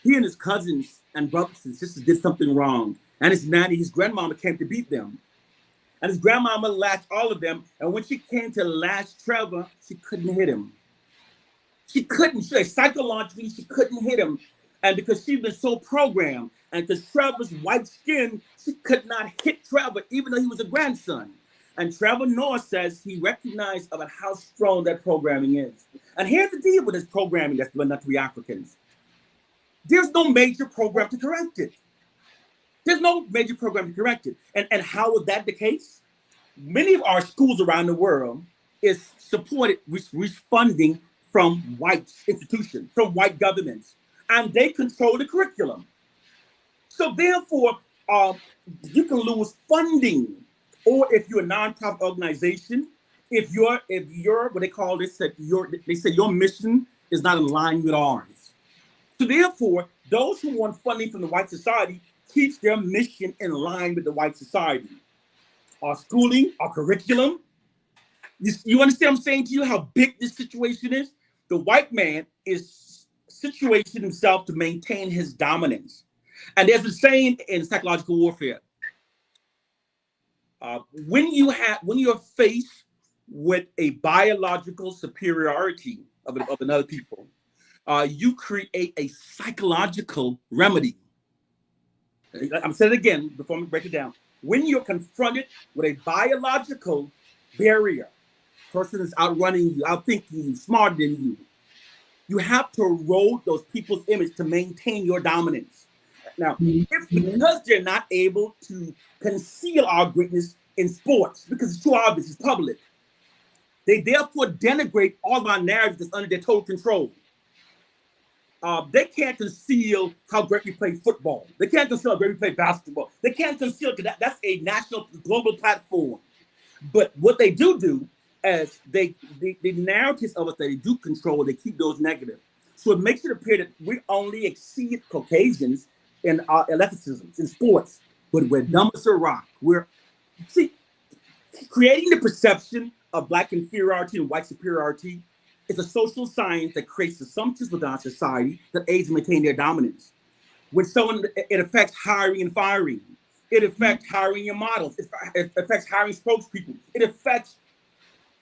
he and his cousins and brothers and sisters did something wrong, and his grandmama came to beat them, and his grandmama lashed all of them, and when she came to lash Trevor, she couldn't hit him. She couldn't. Psychologically, she couldn't hit him, and because she'd been so programmed, and because Trevor's white skin, she could not hit Trevor, even though he was a grandson. And Trevor Noah says he recognized about how strong that programming is. And here's the deal with this programming that's been done to we Africans. There's no major program to correct it. There's no major program to correct it. And how is that the case? Many of our schools around the world is supported with funding from white institutions, from white governments, and they control the curriculum. So therefore, you can lose funding. Or if you're a nonprofit organization, if you're what they call this, they say your mission is not in line with ours. So therefore, those who want funding from the white society keeps their mission in line with the white society. Our schooling, our curriculum. You understand what I'm saying to you? How big this situation is? The white man is situating himself to maintain his dominance. And there's a saying in psychological warfare. When you're faced with a biological superiority of another people, you create a psychological remedy. I'm saying it again before we break it down. When you're confronted with a biological barrier, person is outrunning you, outthinking you, smarter than you, you have to erode those people's image to maintain your dominance. Now, because they're not able to conceal our greatness in sports, because it's too obvious, it's public, they therefore denigrate all of our narratives that's under their total control. They can't conceal how great we play football. They can't conceal how great we play basketball. They can't conceal because that's a national, global platform. But what they do is the narratives of us that they do control, they keep those negative. So it makes it appear that we only exceed Caucasians in our athleticism, in sports, but we're dumb as a rock. Creating the perception of black inferiority and white superiority is a social science that creates assumptions within our society that aids in maintaining their dominance. It affects hiring and firing. It affects hiring your models. It affects hiring spokespeople. It affects,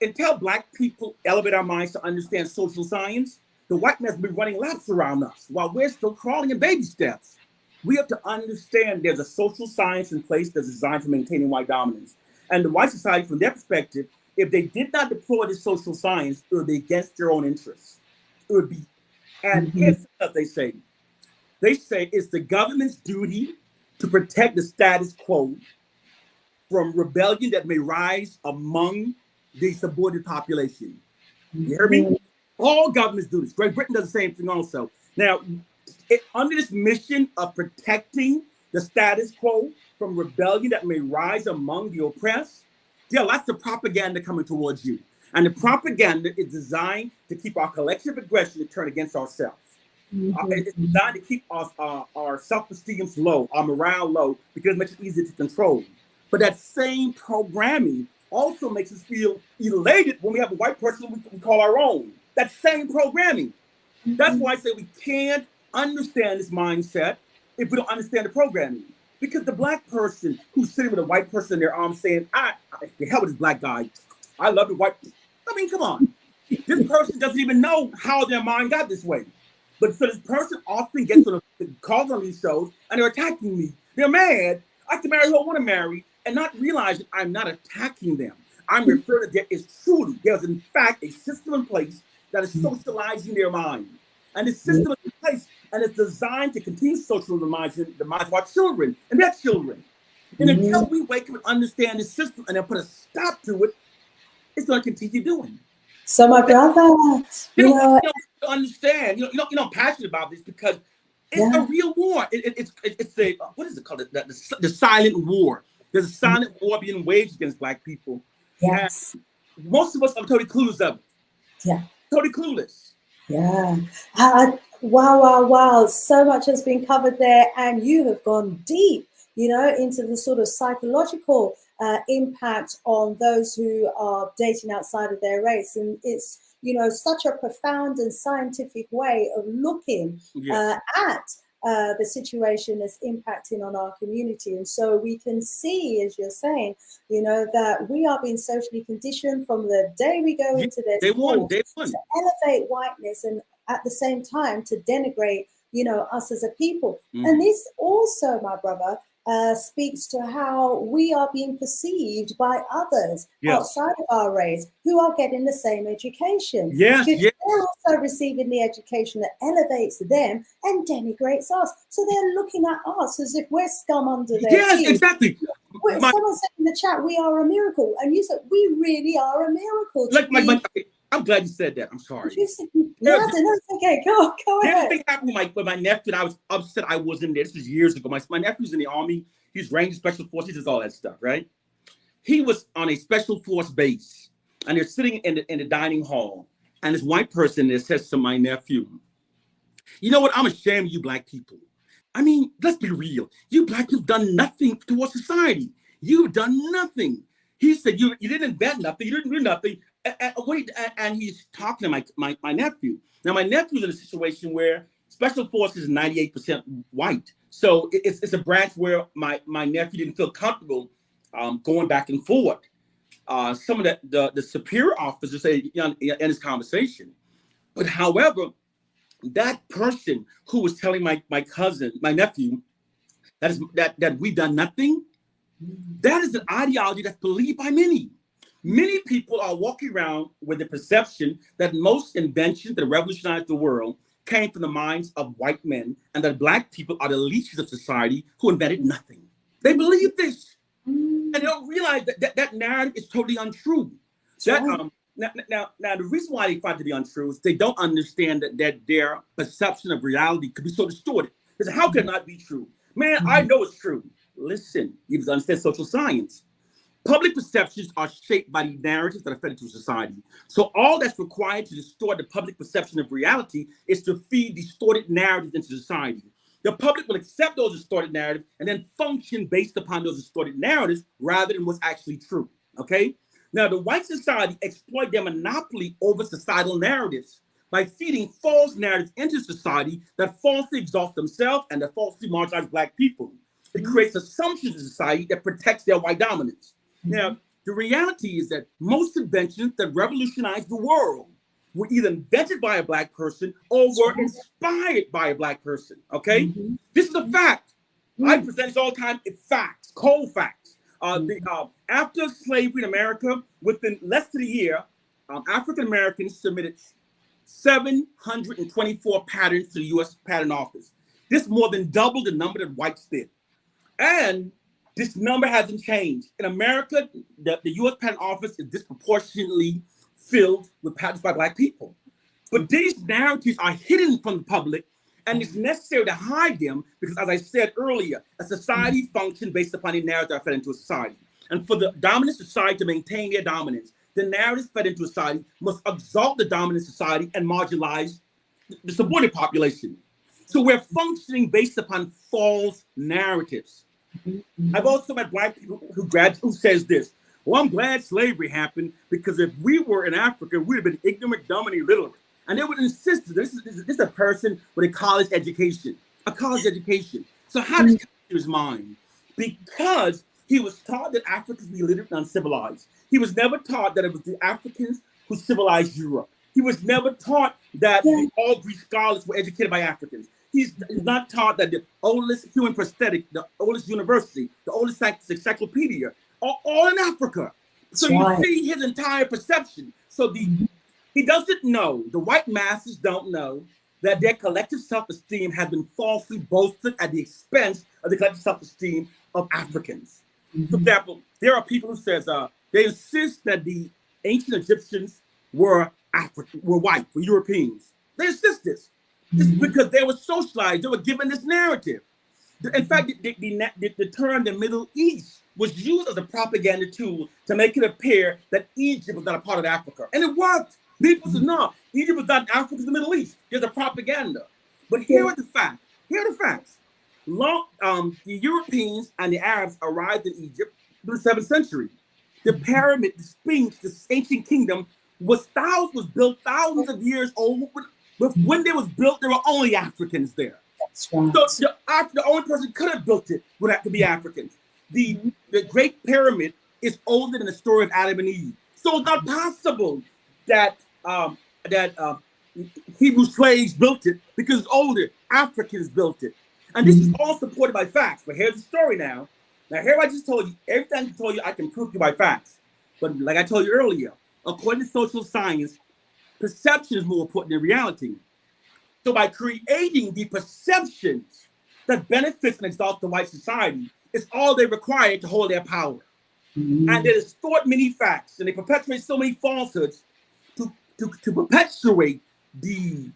until black people elevate our minds to understand social science, the white man's been running laps around us while we're still crawling in baby steps. We have to understand there's a social science in place that's designed for maintaining white dominance. And the white society, from their perspective, if they did not deploy this social science, it would be against their own interests. It would be, and here's what they say. They say it's the government's duty to protect the status quo from rebellion that may rise among the subordinate population. You hear me? All governments do this. Great Britain does the same thing also. Now, under this mission of protecting the status quo from rebellion that may rise among the oppressed, there are lots of propaganda coming towards you. And the propaganda is designed to keep our collective aggression to turn against ourselves. It's designed to keep our self-esteem low, our morale low, because it makes it easier to control. But that same programming also makes us feel elated when we have a white person we call our own. That same programming. That's why I say we can't understand this mindset if we don't understand the programming. Because the black person who's sitting with a white person in their arms saying, the hell with this black guy. I love the white. I mean, come on. This person doesn't even know how their mind got this way. But so this person often gets on the calls on these shows and they're attacking me. They're mad. I can marry who I want to marry and not realizing I'm not attacking them. I'm referring to there's in fact a system in place that is socializing their mind. And the system is in place and it's designed to continue socializing the minds of our children and their children. And until we wake up and understand the system and then put a stop to it, it's going to continue doing. So my brother, you know, understand, you're not passionate about this because it's a real war. It's a, what is it called? The silent war. There's a silent war being waged against Black people. Yes. And most of us are totally clueless of it. Yeah. Totally clueless. Yeah. Wow. So much has been covered there, and you have gone deep, into the sort of psychological impact on those who are dating outside of their race. And it's, such a profound and scientific way of looking at the situation that's impacting on our community. And so we can see, as you're saying, that we are being socially conditioned from the day we go into this to elevate whiteness and at the same time to denigrate, us as a people. And this also, my brother, speaks to how we are being perceived by others outside of our race who are getting the same education. Yes. They're also receiving the education that elevates them and denigrates us. So they're looking at us as if we're scum under their Yes, feet. exactly. Someone said in the chat, we are a miracle. And you said, we really are a miracle. I'm glad you said that. I'm sorry. No, it's okay. Go ahead. Thing happened with my nephew, and I was upset I wasn't there. This was years ago. My nephew's in the Army. He's Ranger Special Forces, does all that stuff, right? He was on a Special Force base, and they're sitting in the dining hall, and this white person there says to my nephew, you know what? I'm ashamed of you Black people. I mean, let's be real. You Black people have done nothing towards society. You've done nothing. He said, you didn't invent nothing. You didn't do nothing. And he's talking to my nephew. Now, my nephew's in a situation where Special Forces is 98% white. So it's a branch where my nephew didn't feel comfortable going back and forth. Some of the superior officers say in this conversation. But however, that person who was telling my nephew, that we've done nothing, that is an ideology that's believed by many. Many people are walking around with the perception that most inventions that revolutionized the world came from the minds of white men and that Black people are the leeches of society who invented nothing. They believe this. And they don't realize that narrative is totally untrue. Now, the reason why they find it to be untrue is they don't understand that their perception of reality could be so distorted. They say, how can it not be true? Man, I know it's true. Listen, you have to understand social science. Public perceptions are shaped by the narratives that are fed into society. So all that's required to distort the public perception of reality is to feed distorted narratives into society. The public will accept those distorted narratives and then function based upon those distorted narratives rather than what's actually true, okay? Now, the white society exploit their monopoly over societal narratives by feeding false narratives into society that falsely exalt themselves and that falsely marginalize Black people. It creates assumptions in society that protects their white dominance. Now, the reality is that most inventions that revolutionized the world were either invented by a Black person or were inspired by a Black person, okay? This is a fact. I present this all the time. It's facts, cold facts. After slavery in America, within less than a year, African Americans submitted 724 patents to the U.S. Patent Office. This more than doubled the number that whites did. And this number hasn't changed. In America, the U.S. Patent Office is disproportionately filled with patents by Black people. But these narratives are hidden from the public, and it's necessary to hide them because, as I said earlier, a society functions based upon the narratives that are fed into a society. And for the dominant society to maintain their dominance, the narratives fed into society must exalt the dominant society and marginalize the subordinate population. So we're functioning based upon false narratives. I've also met Black people who says this, well, I'm glad slavery happened because if we were in Africa, we'd have been ignorant, dumb, and illiterate. And they would insist that this is a person with a college education. So how does he come to his mind? Because he was taught that Africans be illiterate and uncivilized. He was never taught that it was the Africans who civilized Europe. He was never taught that all Greek scholars were educated by Africans. He's not taught that the oldest human prosthetic, the oldest university, the oldest encyclopedia are all in Africa. So you see his entire perception. So he doesn't know, the white masses don't know that their collective self-esteem has been falsely bolstered at the expense of the collective self-esteem of Africans. For example, there are people who says they insist that the ancient Egyptians were white, were Europeans. They insist this. It's because they were socialized, they were given this narrative. In fact, the term the Middle East was used as a propaganda tool to make it appear that Egypt was not a part of Africa. And it worked. People said, no, Egypt was not Africa, it's the Middle East. There's a propaganda. But here are the facts. Here are the facts. The Europeans and the Arabs arrived in Egypt in the 7th century. The pyramid, the Sphinx, this ancient kingdom was built thousands of years old. But when they was built, there were only Africans there. That's right. So the only person who could have built it would have to be Africans. The Great Pyramid is older than the story of Adam and Eve. So it's not possible that Hebrew slaves built it because it's older. Africans built it. And this is all supported by facts. But here's the story now. Now, here I just told you, everything I told you, I can prove to you by facts. But like I told you earlier, according to social science, perception is more important than reality. So by creating the perceptions that benefits and exalts the white society, it's all they require to hold their power. And they distort many facts and they perpetuate so many falsehoods to perpetuate the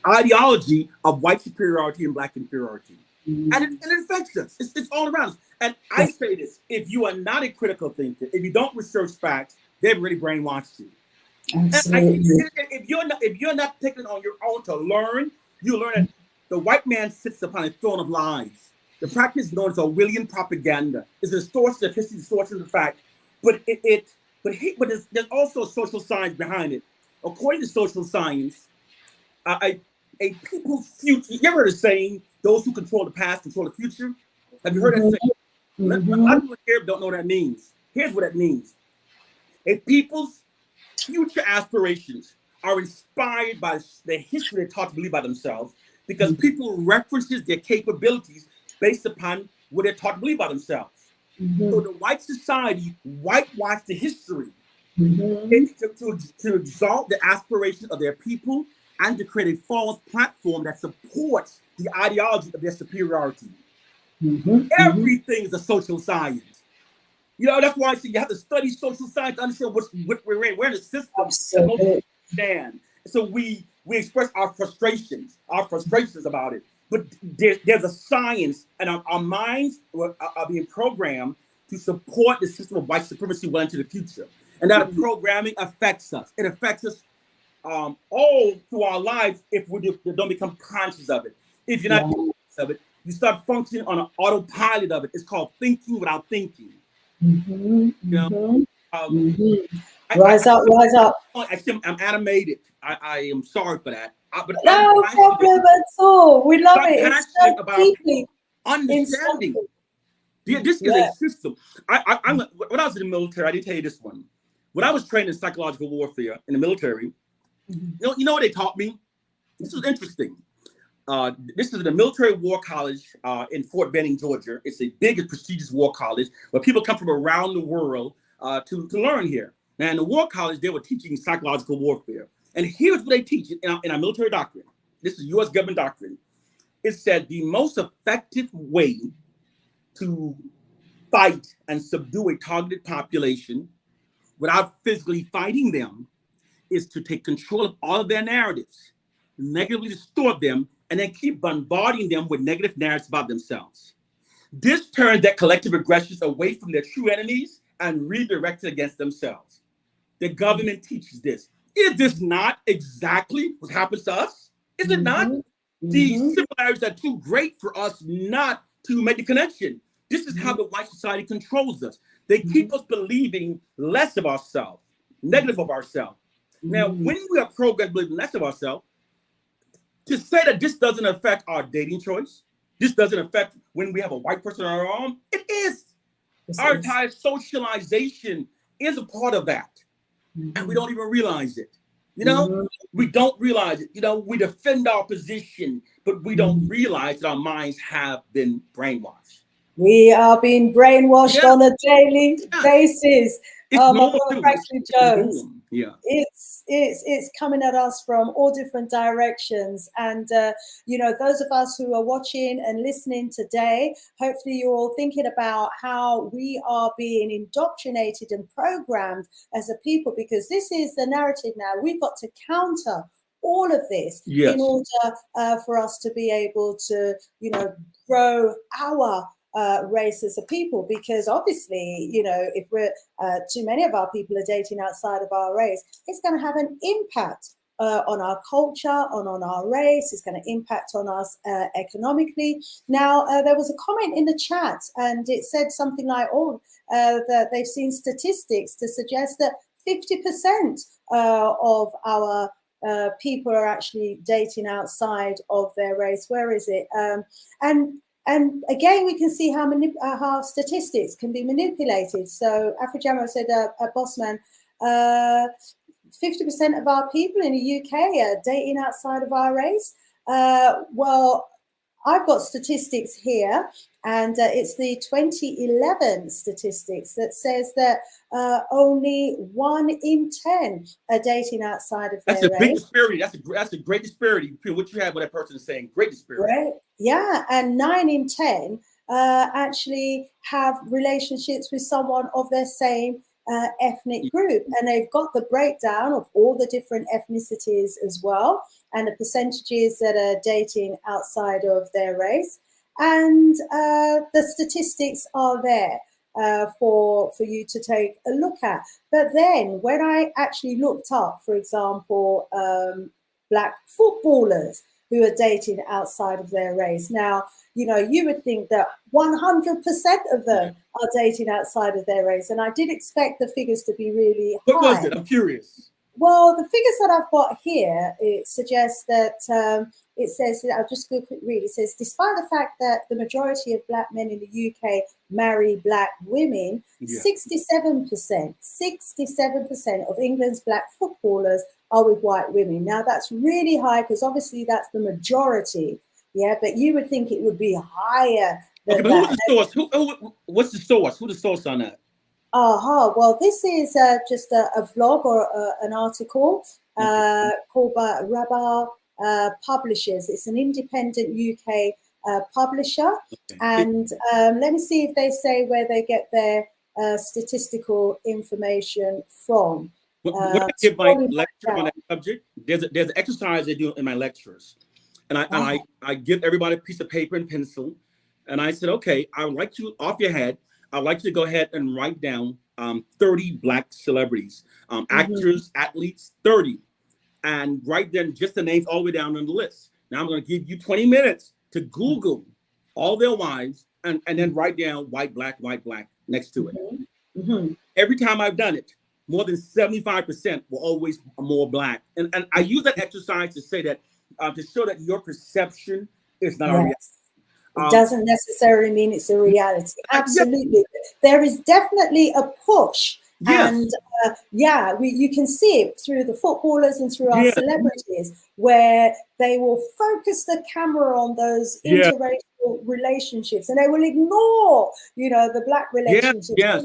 ideology of white superiority and black inferiority. And it affects us. It's all around us. And I say this, if you are not a critical thinker, if you don't research facts, they've really brainwashed you. Absolutely. If you're not taking it on your own to learn, you learn that the white man sits upon a throne of lies. The practice known as Orwellian propaganda is a distortion of history, distortion of fact, but there's also social science behind it. According to social science, a people's future. You ever heard of saying, "Those who control the past control the future"? Have you heard that saying? A lot of people here don't know what that means. Here's what that means: a people's future aspirations are inspired by the history they're taught to believe by themselves, because people references their capabilities based upon what they're taught to believe by themselves. So the white society whitewashed the history to exalt the aspirations of their people and to create a false platform that supports the ideology of their superiority. Everything is a social science. You know, that's why I say you have to study social science to understand what we're in. We're in a system that most people understand. So we express our frustrations about it. But there's a science, and our minds are being programmed to support the system of white supremacy well into the future. And that programming affects us. It affects us all through our lives if we don't become conscious of it. If you're not conscious of it, you start functioning on an autopilot of it. It's called thinking without thinking. You know? Rise up. I'm animated. I am sorry for that. But no problem at all. We love it. It's so about deeply understanding. This is a system. When I was in the military, I didn't tell you this one. When I was trained in psychological warfare in the military, you know what they taught me? This was interesting. This is the Military War College in Fort Benning, Georgia. It's the biggest prestigious war college where people come from around the world to learn here. Now, in the war college, they were teaching psychological warfare. And here's what they teach in our military doctrine. This is U.S. government doctrine. It said the most effective way to fight and subdue a targeted population without physically fighting them is to take control of all of their narratives, negatively distort them, and then keep bombarding them with negative narratives about themselves. This turns their collective aggressions away from their true enemies and redirects it against themselves. The government teaches this. Is this not exactly what happens to us? Is it not? These similarities are too great for us not to make the connection. This is how the white society controls us. They keep us believing less of ourselves, negative of ourselves. Now, when we are programmed believing less of ourselves, to say that this doesn't affect our dating choice, this doesn't affect when we have a white person on our arm, it is. Our entire socialization is a part of that. And we don't even realize it. You know, we don't realize it. You know, we defend our position, but we don't realize that our minds have been brainwashed. We are being brainwashed on a daily basis. It's My normal brother too. Franklyn It's Jones. normal. Yeah. It's coming at us from all different directions, and you know, those of us who are watching and listening today, hopefully you're all thinking about how we are being indoctrinated and programmed as a people, because this is the narrative now. We've got to counter all of this in order for us to be able to, you know, grow our race as a people, because obviously, you know, if we're too many of our people are dating outside of our race, it's going to have an impact on our culture, on our race. It's going to impact on us economically. Now, there was a comment in the chat, and it said something like, "Oh, that they've seen statistics to suggest that 50% of our people are actually dating outside of their race." Where is it? And again, we can see how statistics can be manipulated. So Afrojamo said, Bossman, 50% of our people in the UK are dating outside of our race. Well, I've got statistics here, and it's the 2011 statistics that says that only 1 in 10 are dating outside of their race. That's a big disparity. That's a great disparity between what you have what that person is saying. Great disparity. Right. Yeah, and 9 in 10 actually have relationships with someone of their same ethnic group, and they've got the breakdown of all the different ethnicities as well, and the percentages that are dating outside of their race, and the statistics are there for you to take a look at. But then when I actually looked up, for example, Black footballers who are dating outside of their race. Now, you know, you would think that 100% of them are dating outside of their race. And I did expect the figures to be really high. What was it? I'm curious. Well, the figures that I've got here, it suggests that, it says, I'll just go quick read. It says, despite the fact that the majority of Black men in the UK marry Black women, 67% of England's Black footballers are with white women. Now, that's really high because obviously that's the majority. Yeah, but you would think it would be higher than but that. Who's the source? What's the source? Who's the source on that? Well, this is just a vlog or an article called by Rabba Publishers. It's an independent UK publisher. And let me see if they say where they get their statistical information from. When I give my lecture on that subject, there's an exercise they do in my lectures. And I give everybody a piece of paper and pencil. And I said, okay, I would like to, off your head, I'd like you to go ahead and write down 30 Black celebrities, actors, athletes, 30. And write them just the names all the way down on the list. Now I'm going to give you 20 minutes to Google all their wives and then write down white, black next to it. Every time I've done it, more than 75% were always more Black. And I use that exercise to say that, to show that your perception is not a reality. It doesn't necessarily mean it's a reality. Absolutely. There is definitely a push. And you can see it through the footballers and through our celebrities, where they will focus the camera on those interracial relationships, and they will ignore, you know, the Black relationships.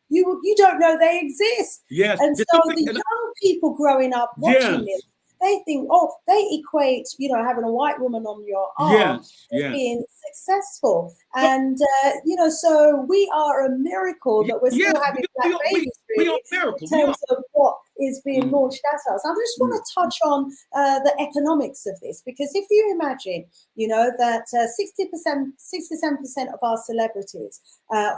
You don't know they exist. And so the young people growing up watching this, they think, oh, they equate, you know, having a white woman on your arm as being successful. And, you know, so we are a miracle that we're still having Black babies, really, in terms of what is being launched at us. I just want to touch on the economics of this, because if you imagine, you know, that 67% of our celebrities,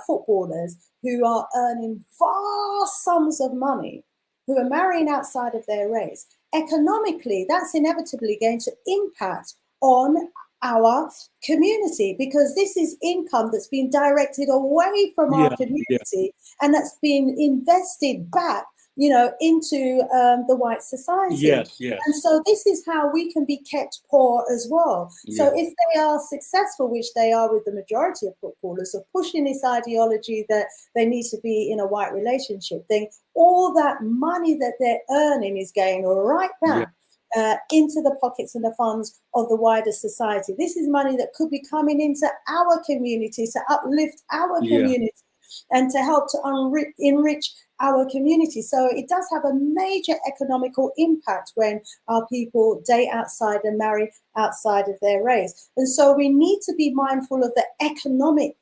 footballers who are earning vast sums of money, who are marrying outside of their race, economically, that's inevitably going to impact on our community, because this is income that's been directed away from our community and that's been invested back into the white society. Yes, yes. And so this is how we can be kept poor as well. So Yeah. if they are successful, which they are with the majority of footballers, of pushing this ideology that they need to be in a white relationship, then all that money that they're earning is going right back into the pockets and the funds of the wider society. This is money that could be coming into our community to uplift our community and to help to enrich our community. So it does have a major economical impact when our people date outside and marry outside of their race. And so we need to be mindful of the economic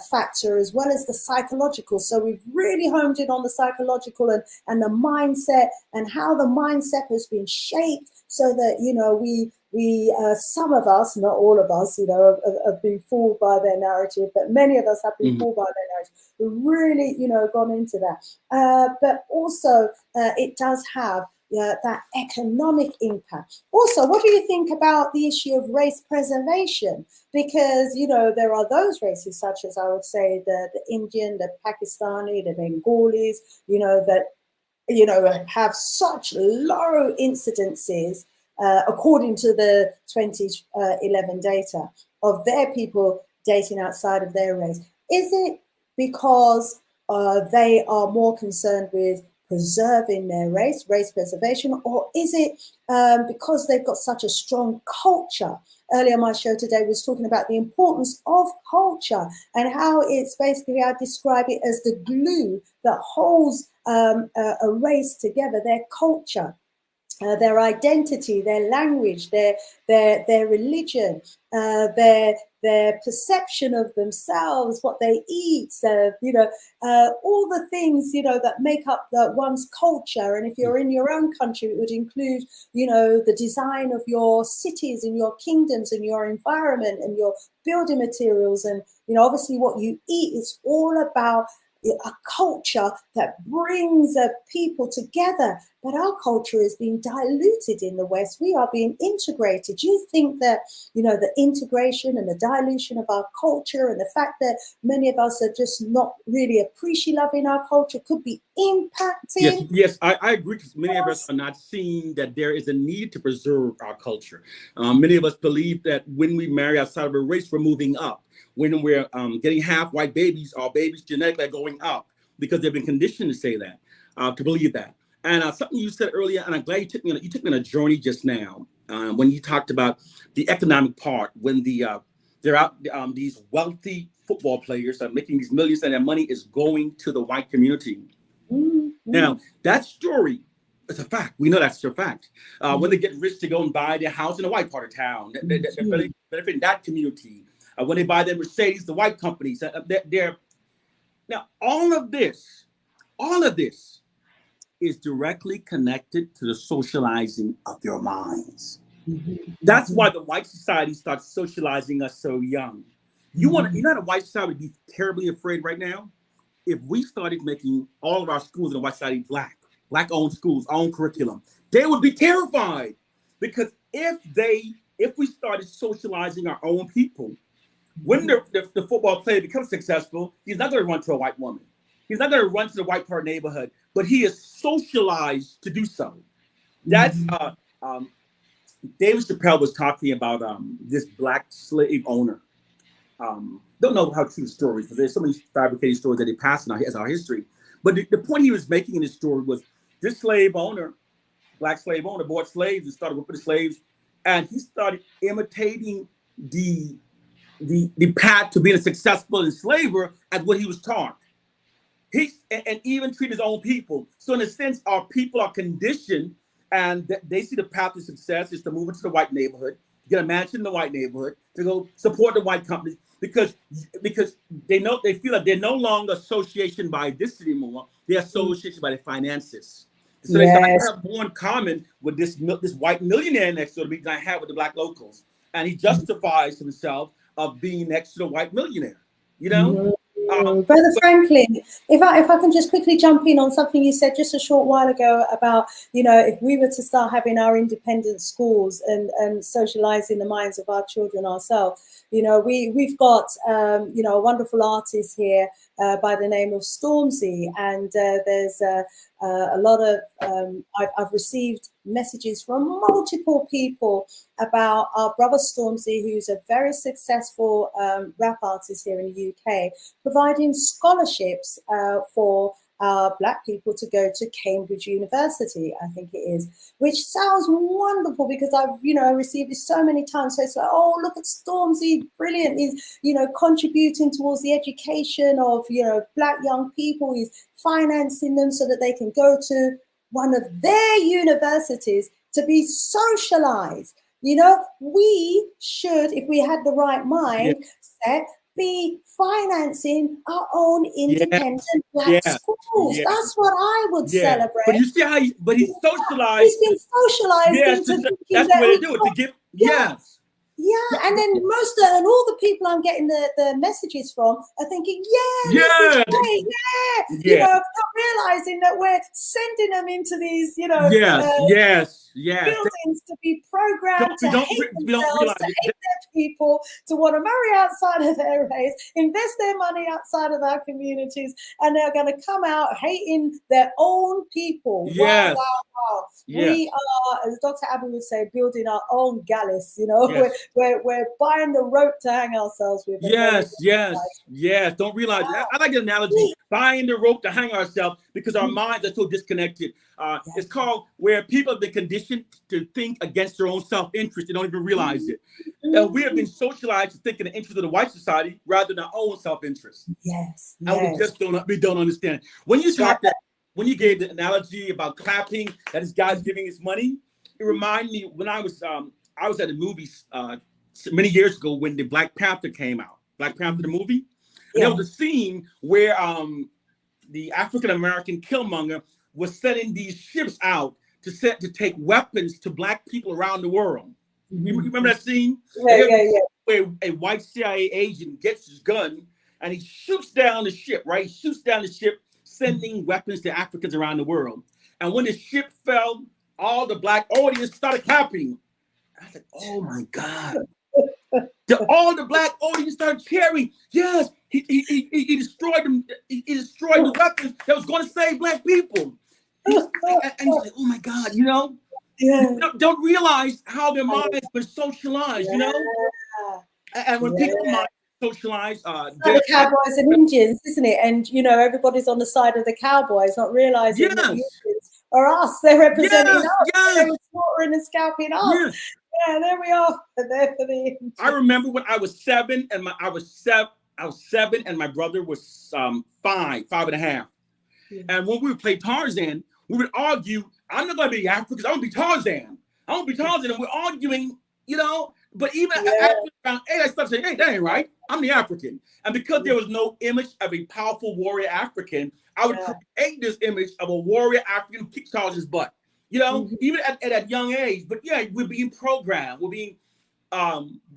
factor as well as the psychological. So we've really honed in on the psychological and the mindset and how the mindset has been shaped so that, we some of us, not all of us, have been fooled by their narrative, but many of us have been fooled by their narrative. We've really, gone into that. But also it does have that economic impact. Also, what do you think about the issue of race preservation? Because, there are those races such as, I would say, the Indian, the Pakistani, the Bengalis, that have such low incidences, according to the 2011 data, of their people dating outside of their race. Is it because they are more concerned with preserving their race preservation, or is it because they've got such a strong culture? Earlier, my show today was talking about the importance of culture and how it's basically, I describe it as the glue that holds a race together, their culture. Their identity, their language, their religion, their perception of themselves, what they eat, all the things that make up one's culture. And if you're in your own country, it would include the design of your cities and your kingdoms and your environment and your building materials, and obviously what you eat. Is all about a culture that brings people together. But our culture is being diluted in the West. We are being integrated. Do you think that, the integration and the dilution of our culture and the fact that many of us are just not really appreciating loving our culture could be impacting? Yes, I agree, because many of us are not seeing that there is a need to preserve our culture. Many of us believe that when we marry outside of a race, we're moving up. When we're getting half white babies, our babies genetically are going up because they've been conditioned to say that, to believe that. And something you said earlier, and I'm glad you took me on a journey just now when you talked about the economic part, when they're out, these wealthy football players are making these millions and their money is going to the white community. Mm-hmm. Now, that story is a fact. We know that's a fact. When they get rich to go and buy their house in the white part of town, they're benefiting that community. When they buy their Mercedes, the white companies, now all of this is directly connected to the socializing of your minds. Mm-hmm. That's why the white society starts socializing us so young. You know, the white society would be terribly afraid right now if we started making all of our schools in the white society black-owned schools, own curriculum. They would be terrified, because if we started socializing our own people, when the football player becomes successful, he's not going to run to a white woman. He's not going to run to the white part neighborhood, but he is socialized to do so. That's David Chappelle was talking about this black slave owner. Don't know how true the story is, but there's so many fabricated stories that they pass as our history. But the point he was making in this story was this black slave owner, bought slaves and started whipping the slaves, and he started imitating the path to being a successful enslaver as what he was taught. And even treat his own people. So in a sense, our people are conditioned, and they see the path to success is to move into the white neighborhood, get a mansion in the white neighborhood, to go support the white companies, because they feel like they're no longer association by this anymore. They're association by the finances. So they have more in common with this white millionaire next door than I have with the black locals. And he justifies himself of being next to the white millionaire, Brother Franklin, if I can just quickly jump in on something you said just a short while ago about, if we were to start having our independent schools and socializing the minds of our children ourselves, we've got, a wonderful artist here by the name of Stormzy, and there's a lot of, I've received messages from multiple people about our brother Stormzy, who's a very successful rap artist here in the UK, providing scholarships for Black people to go to Cambridge University, I think it is, which sounds wonderful because I've, received it so many times. So it's like, oh, look at Stormzy, brilliant. He's, contributing towards the education of, Black young people. He's financing them so that they can go to one of their universities to be socialized. We should, if we had the right mindset, be financing our own independent Black schools. That's what I would celebrate. But you see how he's socialized. He's been socialized into that's the way to do it. To give Yeah, and then all the people I'm getting the messages from are thinking, this is great, not realizing that we're sending them into these, buildings to be programmed to hate themselves, to hate their people, to want to marry outside of their race, invest their money outside of our communities, and they're going to come out hating their own people. Yes. Wow. Yes. We are, as Dr. Abu would say, building our own galleys, We're buying the rope to hang ourselves with. Yes. Don't realize. I like the analogy, buying the rope to hang ourselves, because our minds are so disconnected. It's called where people have been conditioned to think against their own self-interest. They don't even realize it. We have been socialized to think in the interest of the white society rather than our own self-interest. Yes. And we just don't understand. When you gave the analogy about clapping, that this guy's giving his money, it reminded me when I was at the movies many years ago when the Black Panther came out. Black Panther, the movie. And there was a scene where the African-American Killmonger was sending these ships out to take weapons to Black people around the world. You remember that scene? Where a white CIA agent gets his gun and he shoots down the ship, right? He shoots down the ship, sending weapons to Africans around the world. And when the ship fell, all the Black audience started clapping. I said, oh my God. All the Black audience started cheering. Yes, he destroyed them. He destroyed the weapons that was going to save Black people. And you say, oh my God, don't realize how their minds been socialized, And when people mind socialized, the Cowboys and Indians, isn't it? And everybody's on the side of the Cowboys, not realizing that the Indians are us. They're representing us. They're slaughtering and scalping us. Yeah, there we are. There for the Indians. I remember when I was 7 and I was 7 and my brother was 5 and a half. And when we would play Tarzan, we would argue, I'm not going to be African because I want to be Tarzan. I want to be Tarzan. And we're arguing, but even after around 8, I started saying, hey, that ain't right. I'm the African. And because there was no image of a powerful warrior African, I would create this image of a warrior African who kicked Tarzan's butt. Even at that young age. But we're being programmed. We're being,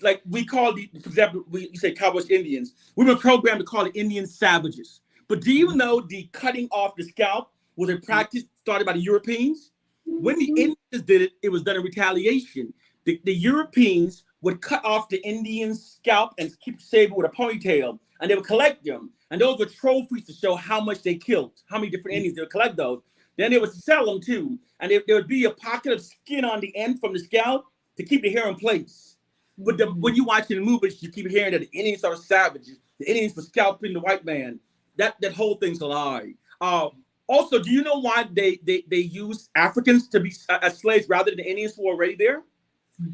like we call for example, you say Cowboys Indians. We've been programmed to call the Indians savages. But do you know the cutting off the scalp was a practice started by the Europeans? When the Indians did it, it was done in retaliation. The Europeans would cut off the Indian's scalp and keep saving with a ponytail, and they would collect them. And those were trophies to show how much they killed, how many different Indians. They would collect those. Then they would sell them too. And there would be a pocket of skin on the end from the scalp to keep the hair in place. But when you watch the movies, you keep hearing that the Indians are savages. The Indians were scalping the white man. That whole thing's a lie. Also, do you know why they use Africans to be as slaves rather than the Indians who were already there?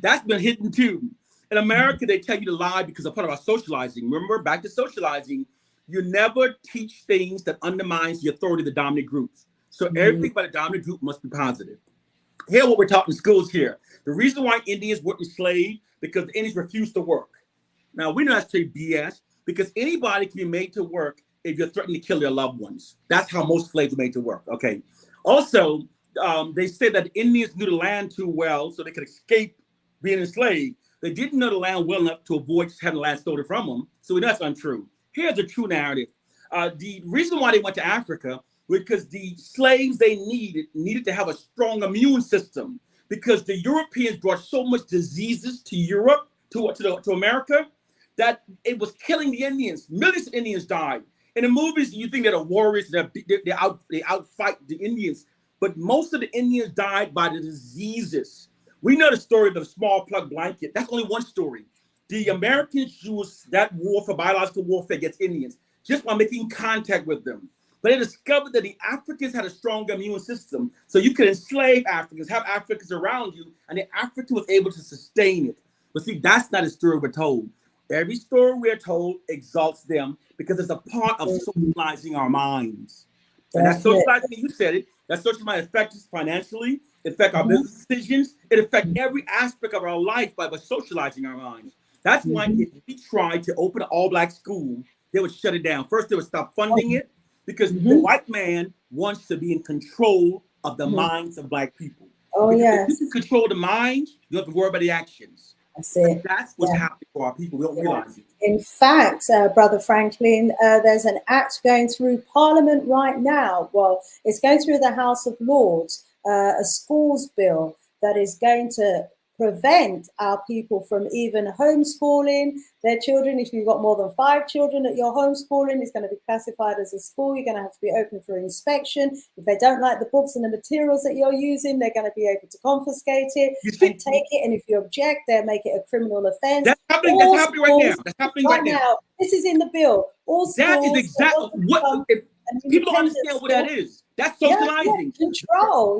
That's been hidden too. In America, they tell you to lie because of part of our socializing. Remember, back to socializing, you never teach things that undermines the authority of the dominant groups. So everything by the dominant group must be positive. Here, what we're taught in schools here. The reason why Indians weren't enslaved, because the Indians refused to work. Now, we know that's straight BS, because anybody can be made to work if you're threatening to kill their loved ones. That's how most slaves are made to work, okay? Also, they said that the Indians knew the land too well so they could escape being enslaved. They didn't know the land well enough to avoid having the land stolen from them. So that's untrue. Here's the true narrative. The reason why they went to Africa was because the slaves they needed to have a strong immune system, because the Europeans brought so much diseases to Europe, to America, that it was killing the Indians. Millions of Indians died. In the movies, you think that the warriors, they outfight the Indians, but most of the Indians died by the diseases. We know the story of the small plug blanket. That's only one story. The Americans used that war for biological warfare against Indians, just by making contact with them. But they discovered that the Africans had a strong immune system, so you could enslave Africans, have Africans around you, and the African was able to sustain it. But see, that's not a story we're told. Every story we're told exalts them because it's a part of socializing our minds. And that socializing, you said it, that socializing affects us financially, it affects our business decisions, it affects every aspect of our life by socializing our minds. That's why if we tried to open an all-black school, they would shut it down. First, they would stop funding it because the white man wants to be in control of the minds of black people. If you can control the minds, you don't have to worry about the actions. That's what's happening for our people. We don't realize it. In fact, Brother Franklin, there's an act going through Parliament right now. Well, it's going through the House of Lords, a schools bill that is going to prevent our people from even homeschooling their children. If you've got more than 5 children that you're homeschooling, it's going to be classified as a school. You're going to have to be open for inspection. If they don't like the books and the materials that you're using, they're going to be able to confiscate it and take it. And if you object, they'll make it a criminal offense. That's happening right now. That's happening right now. This is in the bill. All schools, that is exactly what people don't understand what that is. That's socializing. Control,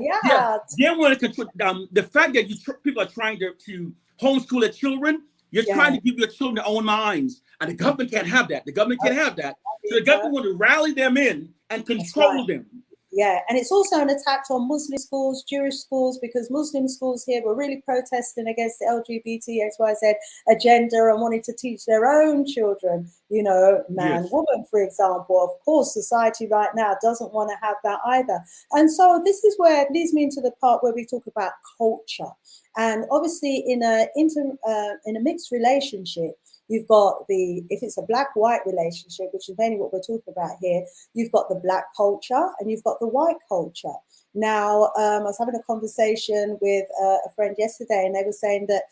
They want to control. The fact that people are trying to homeschool their children, you're trying to give your children their own minds. And the government can't have that. The government can't have that. So the government want to rally them in and control them. Yeah, and it's also an attack on Muslim schools, Jewish schools, because Muslim schools here were really protesting against the LGBT XYZ agenda and wanting to teach their own children, you know, man, woman, for example. Of course, society right now doesn't want to have that either. And so this is where it leads me into the part where we talk about culture. And obviously in a mixed relationship, you've got if it's a black-white relationship, which is mainly what we're talking about here, you've got the black culture and you've got the white culture. Now, I was having a conversation with a friend yesterday, and they were saying that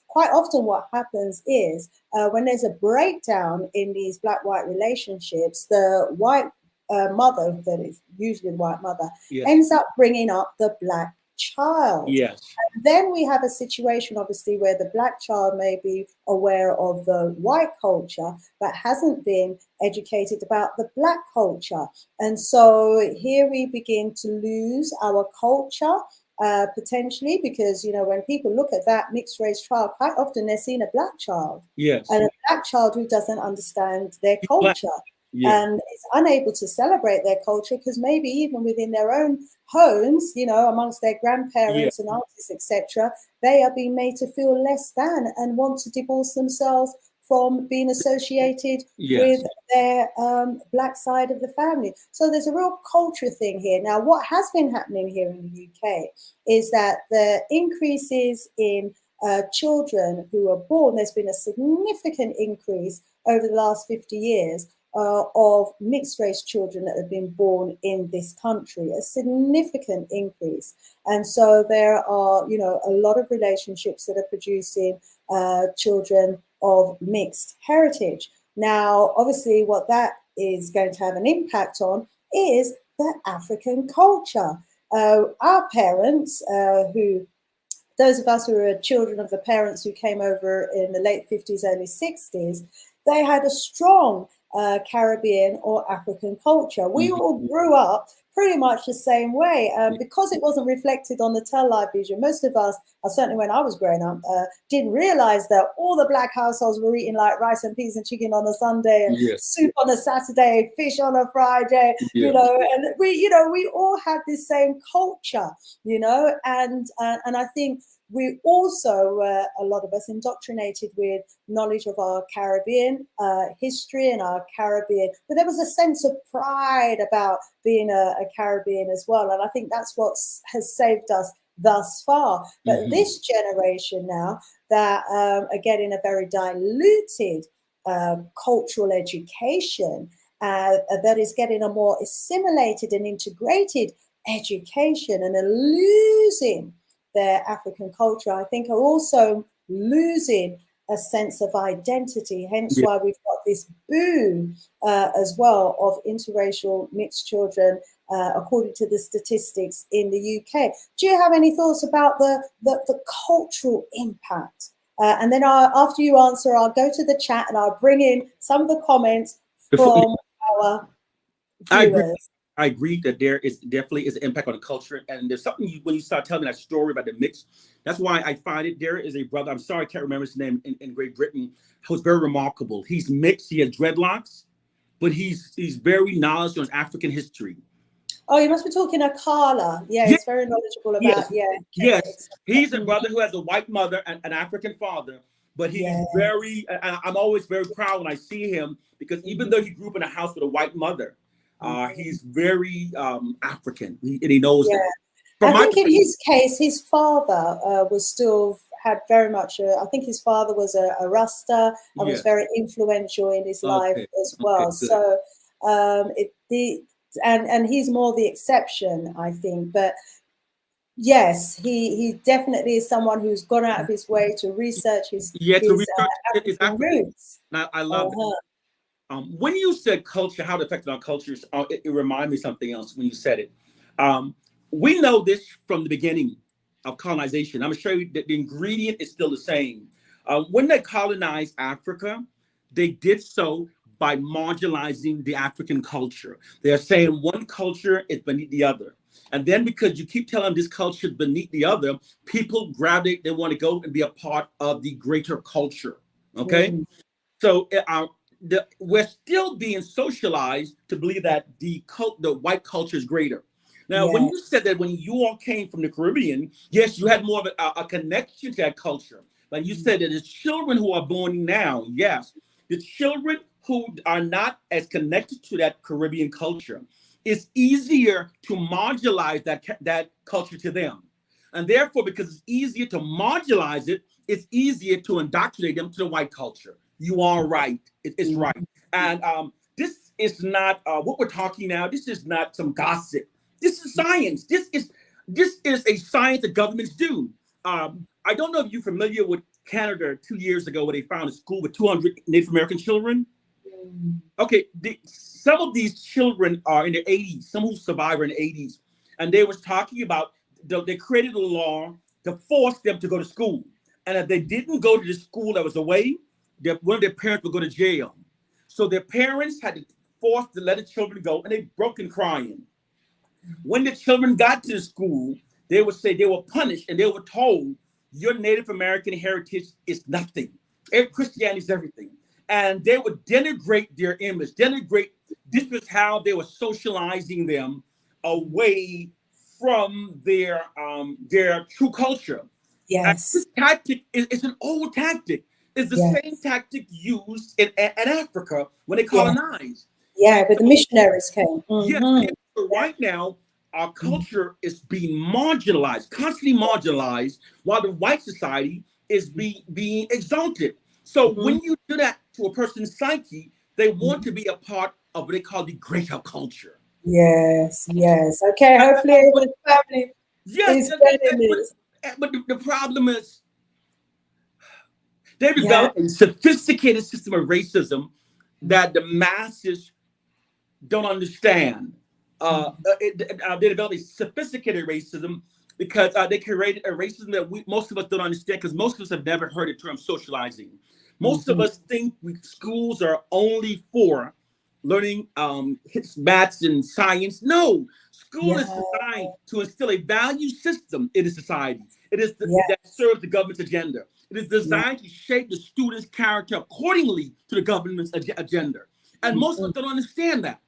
quite often what happens is when there's a breakdown in these black-white relationships, the white mother, that is usually the white mother, ends up bringing up the black child. Yes. And then we have a situation, obviously, where the black child may be aware of the white culture, but hasn't been educated about the black culture. And so here we begin to lose our culture, potentially, because, you know, when people look at that mixed race child, quite often they're seeing a black child. Yes. And a black child who doesn't understand their culture. And is unable to celebrate their culture because maybe even within their own homes, you know, amongst their grandparents and aunties, etc., they are being made to feel less than and want to divorce themselves from being associated with their black side of the family. So there's a real culture thing here. Now, what has been happening here in the UK is that the increases in children who are born, there's been a significant increase over the last 50 years of mixed race children that have been born in this country, a significant increase. And so there are, you know, a lot of relationships that are producing children of mixed heritage. Now, obviously, what that is going to have an impact on is the African culture. Our parents, those of us who are children of the parents who came over in the late 50s, early 60s, they had a strong Caribbean or African culture. We all grew up pretty much the same way because it wasn't reflected on the television. Most of us, certainly when I was growing up, didn't realize that all the black households were eating like rice and peas and chicken on a Sunday and soup on a Saturday, fish on a Friday, you know, and we all had this same culture, you know, and I think we also, a lot of us, indoctrinated with knowledge of our Caribbean history and our Caribbean, but there was a sense of pride about being a Caribbean as well. And I think that's what has saved us thus far. But this generation now that are getting a very diluted cultural education, that is getting a more assimilated and integrated education and are losing their African culture, I think are also losing a sense of identity. Hence why we've got this boom as well of interracial mixed children, according to the statistics in the UK. Do you have any thoughts about the cultural impact? And then after you answer, I'll go to the chat and I'll bring in some of the comments from our viewers. I agree that there is definitely is an impact on the culture, and there's something when you start telling that story about the mix. That's why I find it. There is a brother. I'm sorry, I can't remember his name in Great Britain. Who's very remarkable. He's mixed. He has dreadlocks, but he's very knowledgeable on African history. Oh, you must be talking to Carla. Yeah, he's very knowledgeable about. Yes. He's a brother who has a white mother and an African father, but he's very. I'm always very proud when I see him because even though he grew up in a house with a white mother. He's very African, and he knows that. I think in his case, his father had very much. I think his father was a Rasta and was very influential in his life as well. So and he's more the exception, I think. But yes, he definitely is someone who's gone out of his way to research his African roots. Now, I love it. When you said culture, how it affected our cultures, it reminded me of something else when you said it. We know this from the beginning of colonization. I'm going to show you that the ingredient is still the same. When they colonized Africa, they did so by marginalizing the African culture. They're saying one culture is beneath the other. And then because you keep telling them this culture is beneath the other, people gravitate, they want to go and be a part of the greater culture. Okay? So we're still being socialized to believe that the white culture is greater. Now, when you said that when you all came from the Caribbean, yes, you had more of a connection to that culture. But you said that the children who are born now, yes, the children who are not as connected to that Caribbean culture, it's easier to marginalize that culture to them. And therefore, because it's easier to marginalize it, it's easier to indoctrinate them to the white culture. You are right. It's right. And this is not what we're talking now. This is not some gossip. This is science. This is a science that governments do. I don't know if you're familiar with Canada 2 years ago where they found a school with 200 Native American children. Okay, some of these children are in their 80s, some who survived in the 80s. And they was talking about, they created a law to force them to go to school. And if they didn't go to the school that was away, one of their parents would go to jail. So their parents had to force to let the children go, and they broke and crying. When the children got to the school, they would say they were punished, and they were told, your Native American heritage is nothing. Christianity is everything. And they would denigrate their image, this was how they were socializing them away from their true culture. Yes. And this tactic is an old tactic. It's the same tactic used in Africa when they colonized. Yeah, but the missionaries came. Yes. So right now, our culture is being marginalized, constantly marginalized, while the white society is being exalted. So when you do that to a person's psyche, they want to be a part of what they call the greater culture. Yes. Okay, hopefully everyone's family is getting this. But the problem is, they developed a sophisticated system of racism that the masses don't understand. They developed a sophisticated racism because they created a racism that most of us don't understand, because most of us have never heard the term socializing. Most of us think schools are only for learning maths and science. No, school is designed to instill a value system in a society. It is that serves the government's agenda. It is designed to shape the student's character accordingly to the government's agenda. And most of us don't understand that.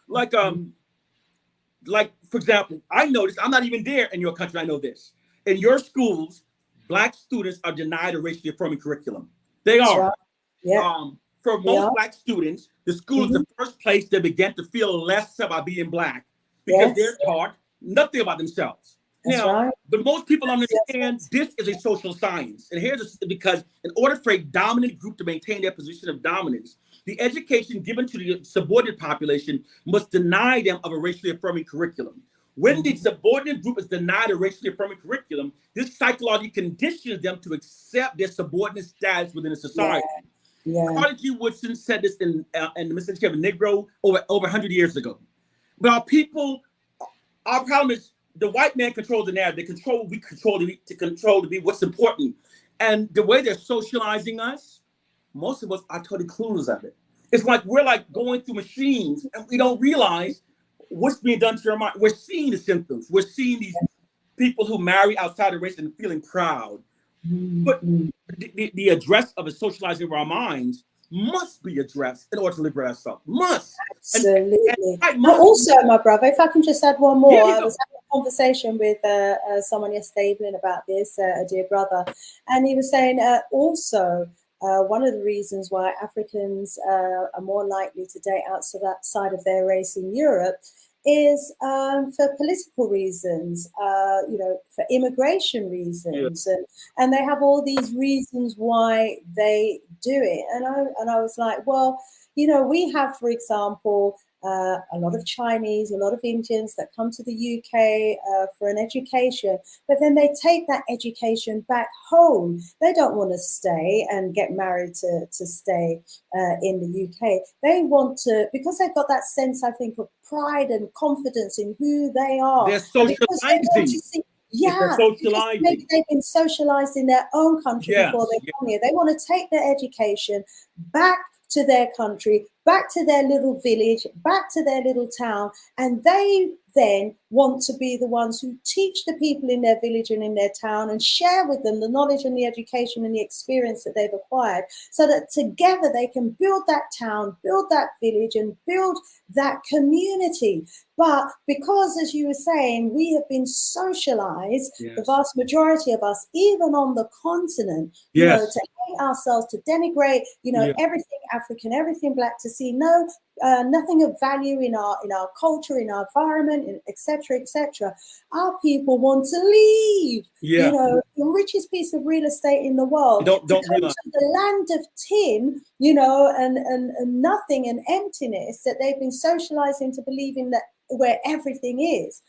Like, for example, I noticed, I'm not even there in your country, I know this. In your schools, Black students are denied a racially affirming curriculum. They are. For most Black students, the school is the first place they begin to feel less about being Black, because they're taught nothing about themselves. But most people understand this is a social science. And here's because in order for a dominant group to maintain their position of dominance, The education given to the subordinate population must deny them of a racially affirming curriculum. When the subordinate group is denied a racially affirming curriculum, this psychologically conditions them to accept their subordinate status within a society. Carter G. Woodson said this in the Misunderstanding of a Negro over 100 years ago. But our problem is the white man controls the narrative. We control to be what's important. And the way they're socializing us, most of us are totally clueless of it. It's like we're like going through machines and we don't realize what's being done to your mind. We're seeing the symptoms. We're seeing these people who marry outside of race and feeling proud. But the address of the socializing of our minds must be addressed in order to liberate ourselves. Must. Absolutely. Also, my brother, if I can just add one more. I was having a conversation with someone yesterday evening about this, a dear brother, and he was saying also one of the reasons why Africans are more likely to date outside of their race in Europe is for political reasons, for immigration reasons, and they have all these reasons why they do it. And I was like, well, we have, for example, a lot of Chinese, a lot of Indians that come to the UK for an education, but then they take that education back home. They don't want to stay and get married to stay in the UK. They want to, because they've got that sense, I think, of pride and confidence in who they are. They're socializing. Maybe they've been socialized in their own country before they come here. They want to take their education back to their country, back to their little village, back to their little town, and they then want to be the ones who teach the people in their village and in their town and share with them the knowledge and the education and the experience that they've acquired, so that together they can build that town, build that village, and build that community. But because, as you were saying, we have been socialized, the vast majority of us, even on the continent, to hate ourselves, to denigrate, everything African, everything Black, to see nothing of value in our culture, in our environment, etc., etc. Our people want to leave. The richest piece of real estate in the world, to come to the land of tin, and nothing and emptiness that they've been socialized into believing that where everything is,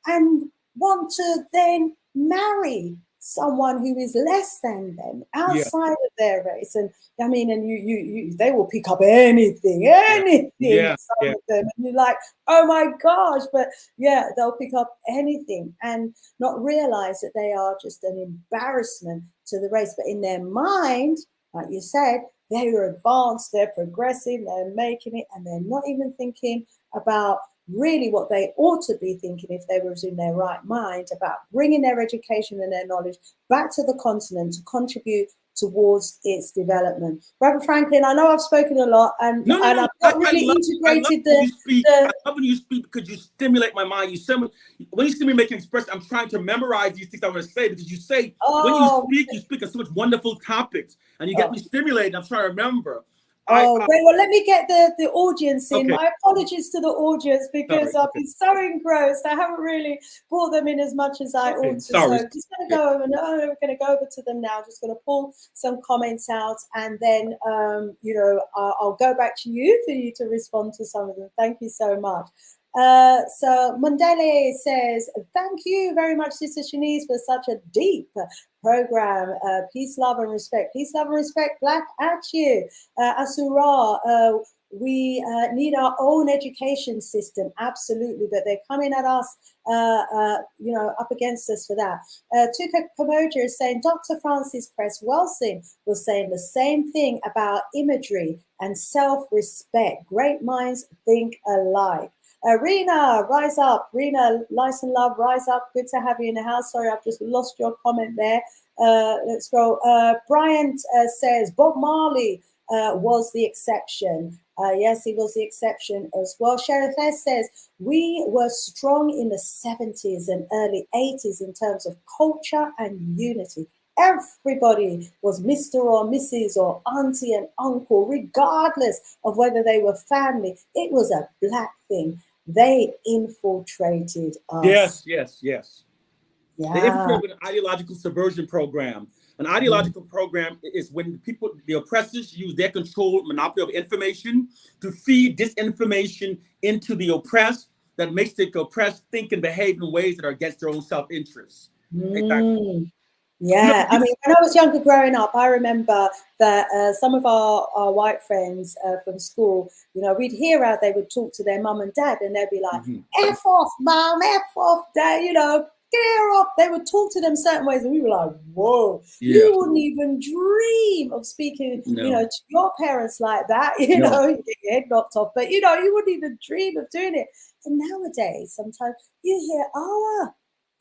and want to then marry someone who is less than them, outside of their race. And I mean, and you they will pick up anything. Some of them, and you're like, oh my gosh, but they'll pick up anything and not realize that they are just an embarrassment to the race. But in their mind, like you said, they are advanced, they're progressing, they're making it, and they're not even thinking about really what they ought to be thinking if they were in their right mind, about bringing their education and their knowledge back to the continent to contribute towards its development. Brother Franklin, I know I've spoken a lot, and I've not really integrated I love when you speak because you stimulate my mind. When you see me making expressions, I'm trying to memorize these things I want to say, because you say, when you speak of so much wonderful topics, and you get me stimulated. I'm trying to remember. Great. Well, let me get the audience in. My apologies to the audience, because I've been so engrossed. I haven't really brought them in as much as I ought to. So just going to go over. We're going to go over to them now. Just going to pull some comments out, and then I'll go back to you for you to respond to some of them. Thank you so much. So Mundele says, thank you very much, Sister Shanice, for such a deep program. Peace, love, and respect. Peace, love, and respect. Black at you. Asura, we need our own education system, absolutely, but they're coming at us, up against us for that. Tuka Kamoja is saying, Dr. Francis Cress Welsing was saying the same thing about imagery and self-respect. Great minds think alike. Rena, rise up. Rena, lice and love, rise up. Good to have you in the house. Sorry, I've just lost your comment there. Let's go. Bryant says, Bob Marley was the exception. Yes, he was the exception as well. Sheriff S says, we were strong in the 70s and early 80s in terms of culture and unity. Everybody was Mr. or Mrs. or auntie and uncle, regardless of whether they were family. It was a Black thing. They infiltrated us. Yes. They infiltrated an ideological subversion program. An ideological program is when people, the oppressors, use their control, monopoly of information to feed disinformation into the oppressed that makes the oppressed think and behave in ways that are against their own self-interest. Exactly. Yeah, I mean, when I was younger growing up, I remember that some of our white friends from school, you know, we'd hear how they would talk to their mum and dad, and they'd be like, F off, mum, F off, dad, you know, clear off. They would talk to them certain ways, and we were like, whoa, you wouldn't even dream of speaking, you know, to your parents like that, you know, you get your head knocked off, but, you know, you wouldn't even dream of doing it. And nowadays, sometimes you hear,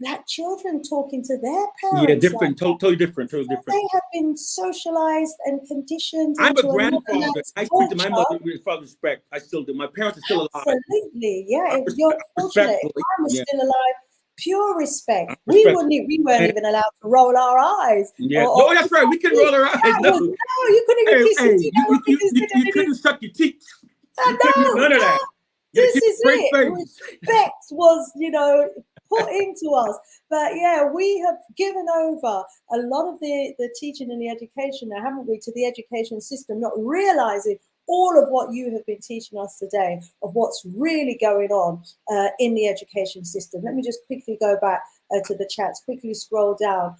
Black children talking to their parents. Yeah, different, like totally different, totally different. They have been socialized and conditioned. I'm into a grandfather. I speak to my mother with father respect. I still do. My parents are still alive. Absolutely, yeah. If you're fortunate, if I was still alive, pure respect. We weren't even allowed to roll our eyes. Yeah, no, that's right. We couldn't roll our eyes. No, you couldn't even kiss. You couldn't suck your teeth. None of that. This is it. Respect was, you know, put into us. But yeah, we have given over a lot of the teaching and the education now, haven't we, to the education system, not realizing all of what you have been teaching us today of what's really going on in the education system. Let me just quickly go back to the chats, quickly scroll down.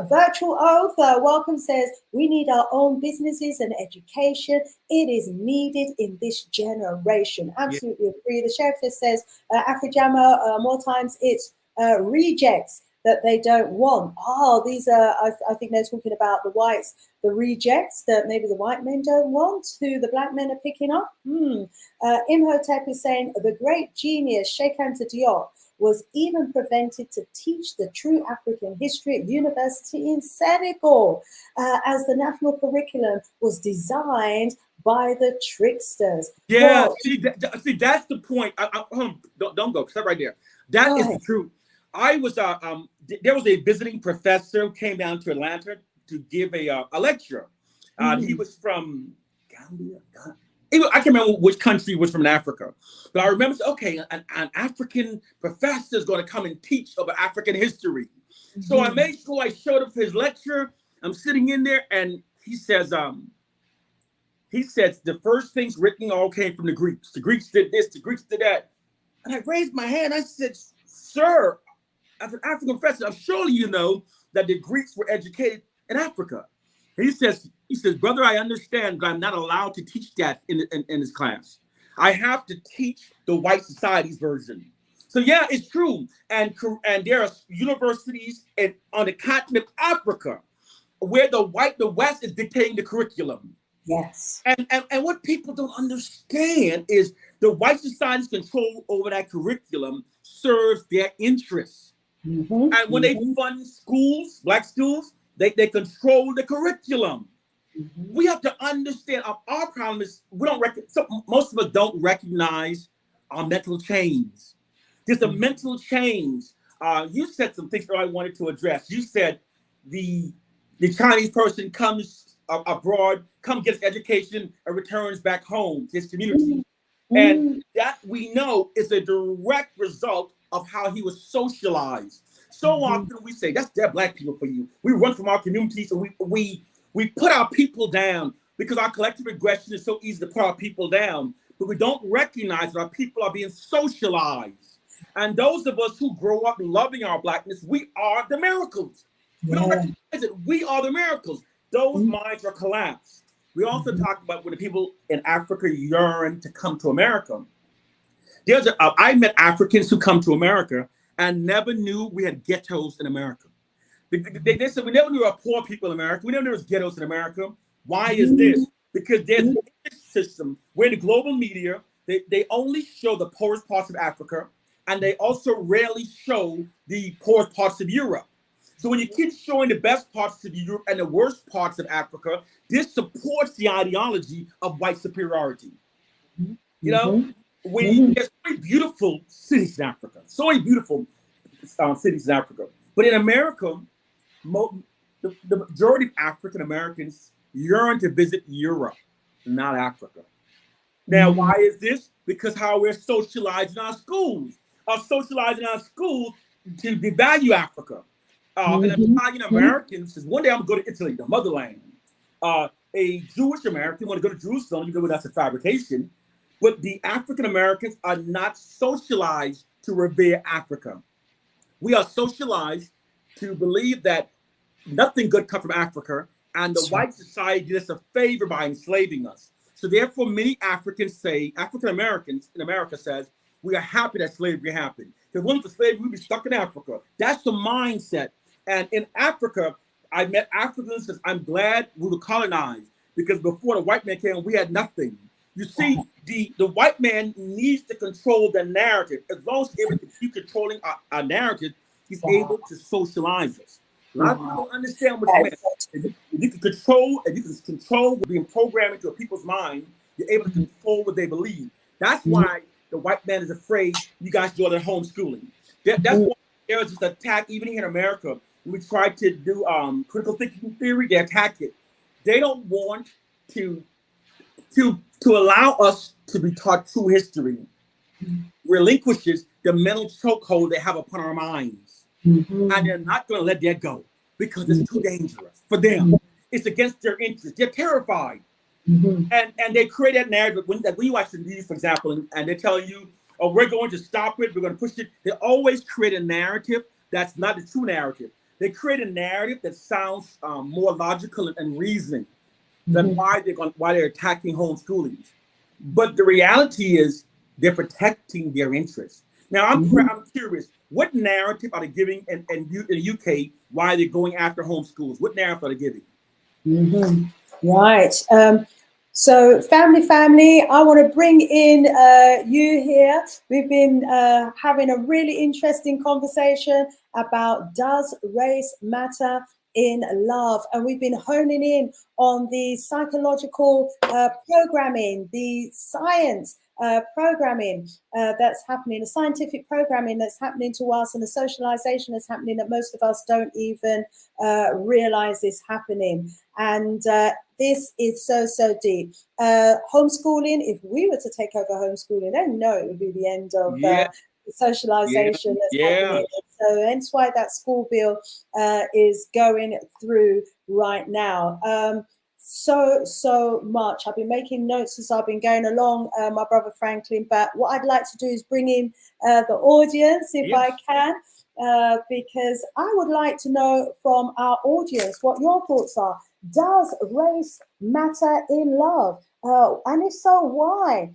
Virtual Oath, welcome, says, we need our own businesses and education. It is needed in this generation. Absolutely agree. The sheriff says, Afrijama, more times it's rejects that they don't want. Oh, these are, I think they're talking about the whites, the rejects that maybe the white men don't want, who the black men are picking up. Imhotep is saying, the great genius Sheikh Anta Diop was even prevented to teach the true African history at university in Senegal, as the national curriculum was designed by the tricksters. Yeah, well, see, that's the point. Don't go, stop right there. That is the truth. I was there was a visiting professor who came down to Atlanta to give a lecture. He was from Gambia. I can't remember which country he was from in Africa, but I remember, okay, an African professor is going to come and teach about African history. So I made sure I showed up for his lecture. I'm sitting in there, and he says the first things written all came from the Greeks. The Greeks did this, the Greeks did that. And I raised my hand. I said, sir, as an African professor, surely you know that the Greeks were educated in Africa. He says, brother, I understand, but I'm not allowed to teach that in this class. I have to teach the white society's version. So yeah, it's true. And there are universities on the continent of Africa where the West is dictating the curriculum. Yes. And what people don't understand is the white society's control over that curriculum serves their interests. And when they fund schools, black schools, they control the curriculum. We have to understand our problem is most of us don't recognize our mental chains. There's a mental change. You said some things that I wanted to address. You said the Chinese person comes abroad, gets education, and returns back home to his community. And that we know is a direct result of how he was socialized. So often we say, they're black people for you. We run from our communities and we put our people down because our collective aggression is so easy to put our people down, but we don't recognize that our people are being socialized. And those of us who grow up loving our blackness, we are the miracles. We don't recognize it. We are the miracles. Those minds are collapsed. We also talk about when the people in Africa yearn to come to America. I met Africans who come to America and never knew we had ghettos in America. They said we never knew our poor people in America. We never knew there was ghettos in America. Why is this? Because there's an system where the global media, they only show the poorest parts of Africa, and they also rarely show the poorest parts of Europe. So when you keep showing the best parts of Europe and the worst parts of Africa, this supports the ideology of white superiority. You know, there's so many beautiful cities in Africa, so many beautiful cities in Africa. But in America, the majority of African Americans yearn to visit Europe, not Africa. Now, why is this? Because how we're socialized in our schools. Are socializing our schools to devalue Africa. An Italian American says, one day I'm going to go to Italy, the motherland. A Jewish American want to go to Jerusalem, even though that's a fabrication. But the African Americans are not socialized to revere Africa. We are socialized to believe that nothing good comes from Africa, and the white society did us a favor by enslaving us. So therefore, many Africans say, African Americans in America says, we are happy that slavery happened. Because when for slavery, we'd be stuck in Africa. That's the mindset. And in Africa, I met Africans that I'm glad we were colonized, because before the white man came, we had nothing. You see, the white man needs to control the narrative. As long as he's able to keep controlling our narrative, he's able to socialize us. A lot of people don't understand what you meant. If you can control what's being programmed into people's mind, you're able to control what they believe. That's why the white man is afraid you guys do other homeschooling. That's why there was this attack, even here in America. When we tried to do critical thinking theory, they attack it. They don't want to allow us to be taught true history. Relinquishes the mental chokehold they have upon our minds. And they're not going to let that go because it's too dangerous for them. It's against their interests. They're terrified. And they create that narrative. When you watch the news, for example, and they tell you, oh, we're going to stop it, we're going to push it. They always create a narrative that's not the true narrative. They create a narrative that sounds more logical and reasoning than why they're attacking homeschooling. But the reality is they're protecting their interests. Now, I'm curious, what narrative are they giving in the UK? Why they're going after homeschools? What narrative are they giving? Right. So family, I want to bring in you here. We've been having a really interesting conversation about does race matter in love, and we've been honing in on the psychological programming, the science programming that's happening, the scientific programming that's happening to us, and the socialization that's happening that most of us don't even realize is happening. And this is so deep. Homeschooling, if we were to take over homeschooling, I know it would be the end of the socialization that's happening. So hence why that school bill is going through right now. So much. I've been making notes as I've been going along, my brother Franklin, but what I'd like to do is bring in the audience if I can, because I would like to know from our audience what your thoughts are. Does race matter in love? And if so, why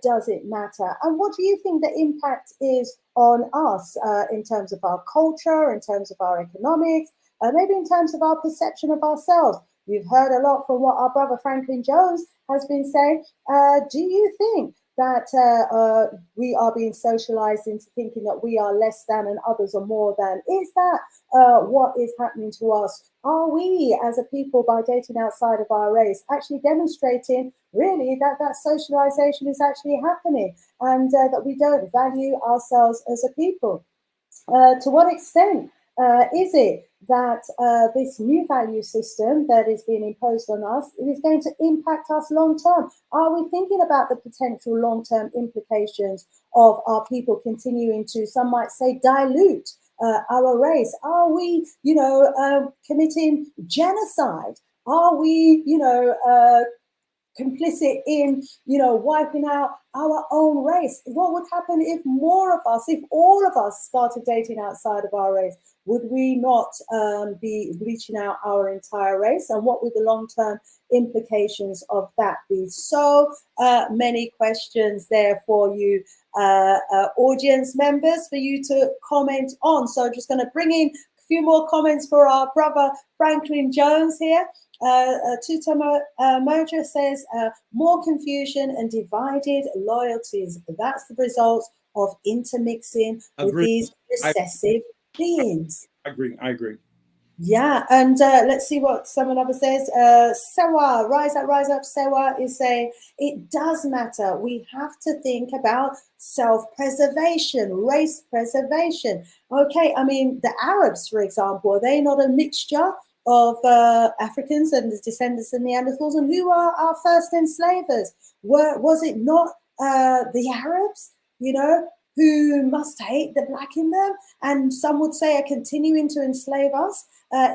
does it matter? And what do you think the impact is on us in terms of our culture, in terms of our economics, maybe in terms of our perception of ourselves? You've heard a lot from what our brother Franklyn Jones has been saying. Do you think that we are being socialized into thinking that we are less than and others are more than? Is that what is happening to us? Are we, as a people, by dating outside of our race, actually demonstrating really that socialization is actually happening, and that we don't value ourselves as a people? To what extent is it that this new value system that is being imposed on us is going to impact us long term? Are we thinking about the potential long term implications of our people continuing to, some might say, dilute our race? Are we, committing genocide? Are we, complicit in, wiping out our own race? What would happen if more of us, if all of us started dating outside of our race? Would we not be bleaching out our entire race? And what would the long-term implications of that be? So many questions there for you, audience members, for you to comment on. So just going to bring in a few more comments for our brother Franklyn Jones here. Tuta Moja says, more confusion and divided loyalties. That's the result of intermixing with these recessive beings. I agree. Yeah, and let's see what someone else says. Sewa, rise up. Sewa is saying, it does matter. We have to think about self-preservation, race preservation. Okay, I mean, the Arabs, for example, are they not a mixture of Africans and the descendants of Neanderthals? And who are our first enslavers? Was it not the Arabs? who must hate the black in them, and some would say are continuing to enslave us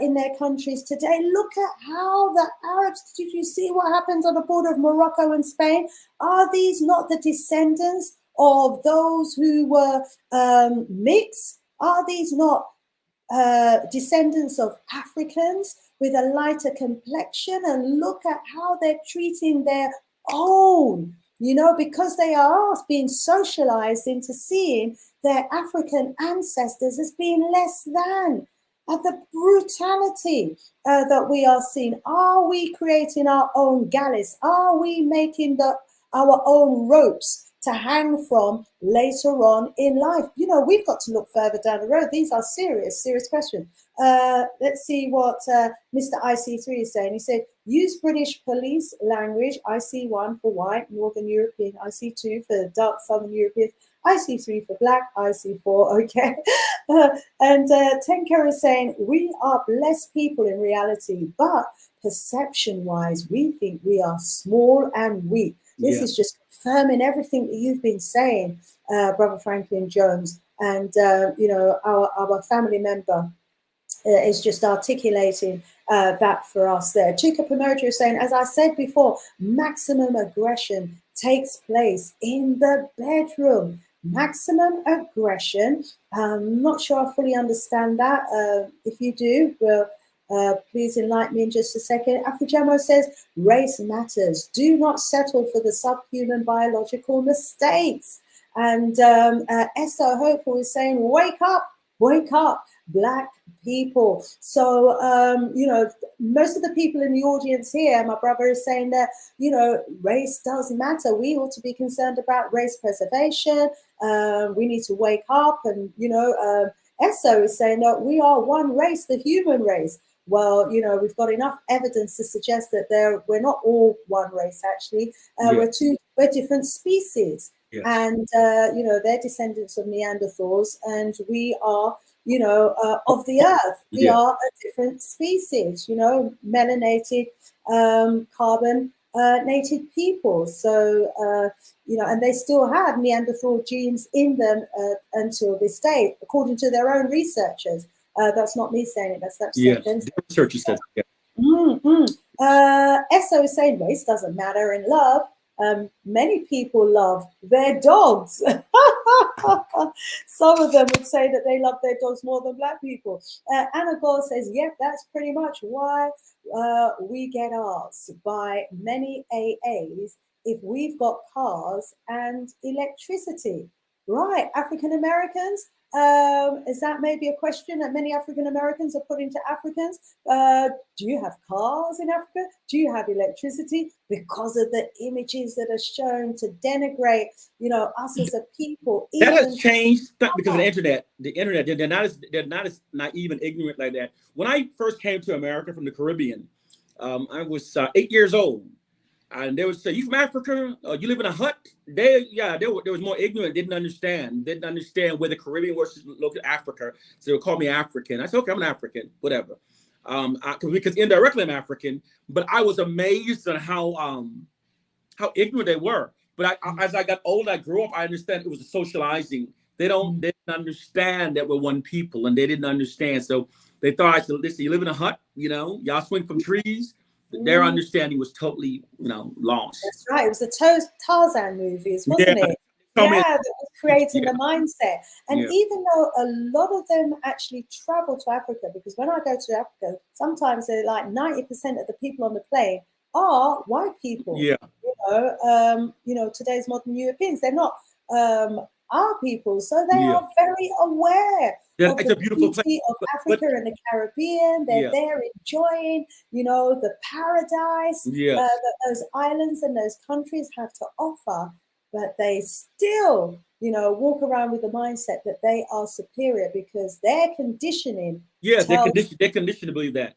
in their countries today. Look at how the Arabs, did you see what happens on the border of Morocco and Spain? Are these not the descendants of those who were mixed? Are these not descendants of Africans with a lighter complexion? And look at how they're treating their own, you know, because they are being socialized into seeing their African ancestors as being less than. At the brutality that we are seeing. Are we creating our own galleys? Are we making our own ropes to hang from later on in life? You know, we've got to look further down the road. These are serious questions. Let's see what Mr. IC3 is saying. He said, use British police language, IC1 for white, Northern European, IC2 for dark Southern European, IC3 for black, IC4, okay. And Tenker is saying, we are blessed people in reality, but perception-wise, we think we are small and weak. This is just confirming everything that you've been saying, Brother Franklyn Jones, and you know, our family member is just articulating that for us there. Chika Pomojo is saying, as I said before, maximum aggression takes place in the bedroom. Maximum aggression. Not sure I fully understand that. If you do, well, please enlighten me in just a second. Afujamo says, race matters. Do not settle for the subhuman biological mistakes. And Esso Hopeful is saying, wake up, Black people. So, you know, most of the people in the audience here, my brother is saying that, you know, race does matter. We ought to be concerned about race preservation. We need to wake up. And, you know, Esso is saying that we are one race, the human race. Well, you know, we've got enough evidence to suggest that we're not all one race, actually. We're different species. Yes. And, you know, they're descendants of Neanderthals, and we are, you know, of the earth. We are a different species, you know, melanated, carbon native people. So, you know, and they still have Neanderthal genes in them until this day, according to their own researchers. That's not me saying it. That's researchers said. Yeah. Esso is saying race doesn't matter in love. Many people love their dogs. Some of them would say that they love their dogs more than Black people. Anna Gore says, yep, that's pretty much why we get asked by many AAs if we've got cars and electricity. Right, African Americans, is that maybe a question that many African Americans are putting to Africans? Do you have cars in Africa? Do you have electricity? Because of the images that are shown to denigrate, you know, us as a people. That has changed because of the internet. The internet, they're not as naive and ignorant like that. When I first came to America from the Caribbean, I was 8 years old. And they would say, you from Africa? You live in a hut? They was more ignorant, didn't understand where the Caribbean was located, Africa. So they would call me African. I said, okay, I'm an African, whatever. Because indirectly I'm African, but I was amazed at how ignorant they were. But as I got older, I grew up, I understand it was a socializing. They didn't understand that we're one people, and they didn't understand. So they thought, I said, listen, you live in a hut, you know, y'all swing from trees. Their understanding was totally, you know, lost. That's right. It was the Tarzan movies, wasn't it? Yeah, that was creating the mindset. And even though a lot of them actually travel to Africa, because when I go to Africa, sometimes they're like 90% of the people on the plane are white people. Yeah. You know, today's modern Europeans, they're not our people. So they are very aware of the beauty of Africa and the Caribbean. They're there enjoying, you know, the paradise that those islands and those countries have to offer. But they still, you know, walk around with the mindset that they are superior because their conditioning. Yeah, they're conditioned to believe that.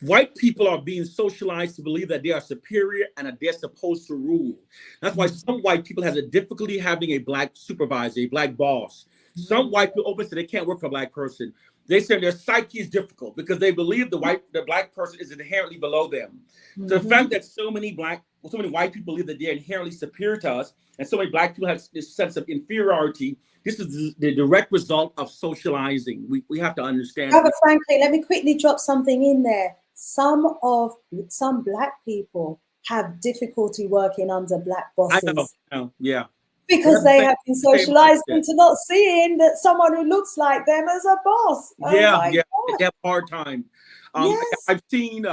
White people are being socialized to believe that they are superior and that they're supposed to rule. That's why some white people have a difficulty having a Black supervisor, a Black boss. Some white people open so they can't work for a Black person. They say their psyche is difficult because they believe the black person is inherently below them. Mm-hmm. So the fact that so many white people believe that they're inherently superior to us, and so many black people have this sense of inferiority, this is the direct result of socializing. We have to understand. Brother Franklin, let me quickly drop something in there. Some black people have difficulty working under black bosses. I know, yeah. Because they have been socialized into not seeing that someone who looks like them as a boss. Yeah, they have a hard time. Yes. I've seen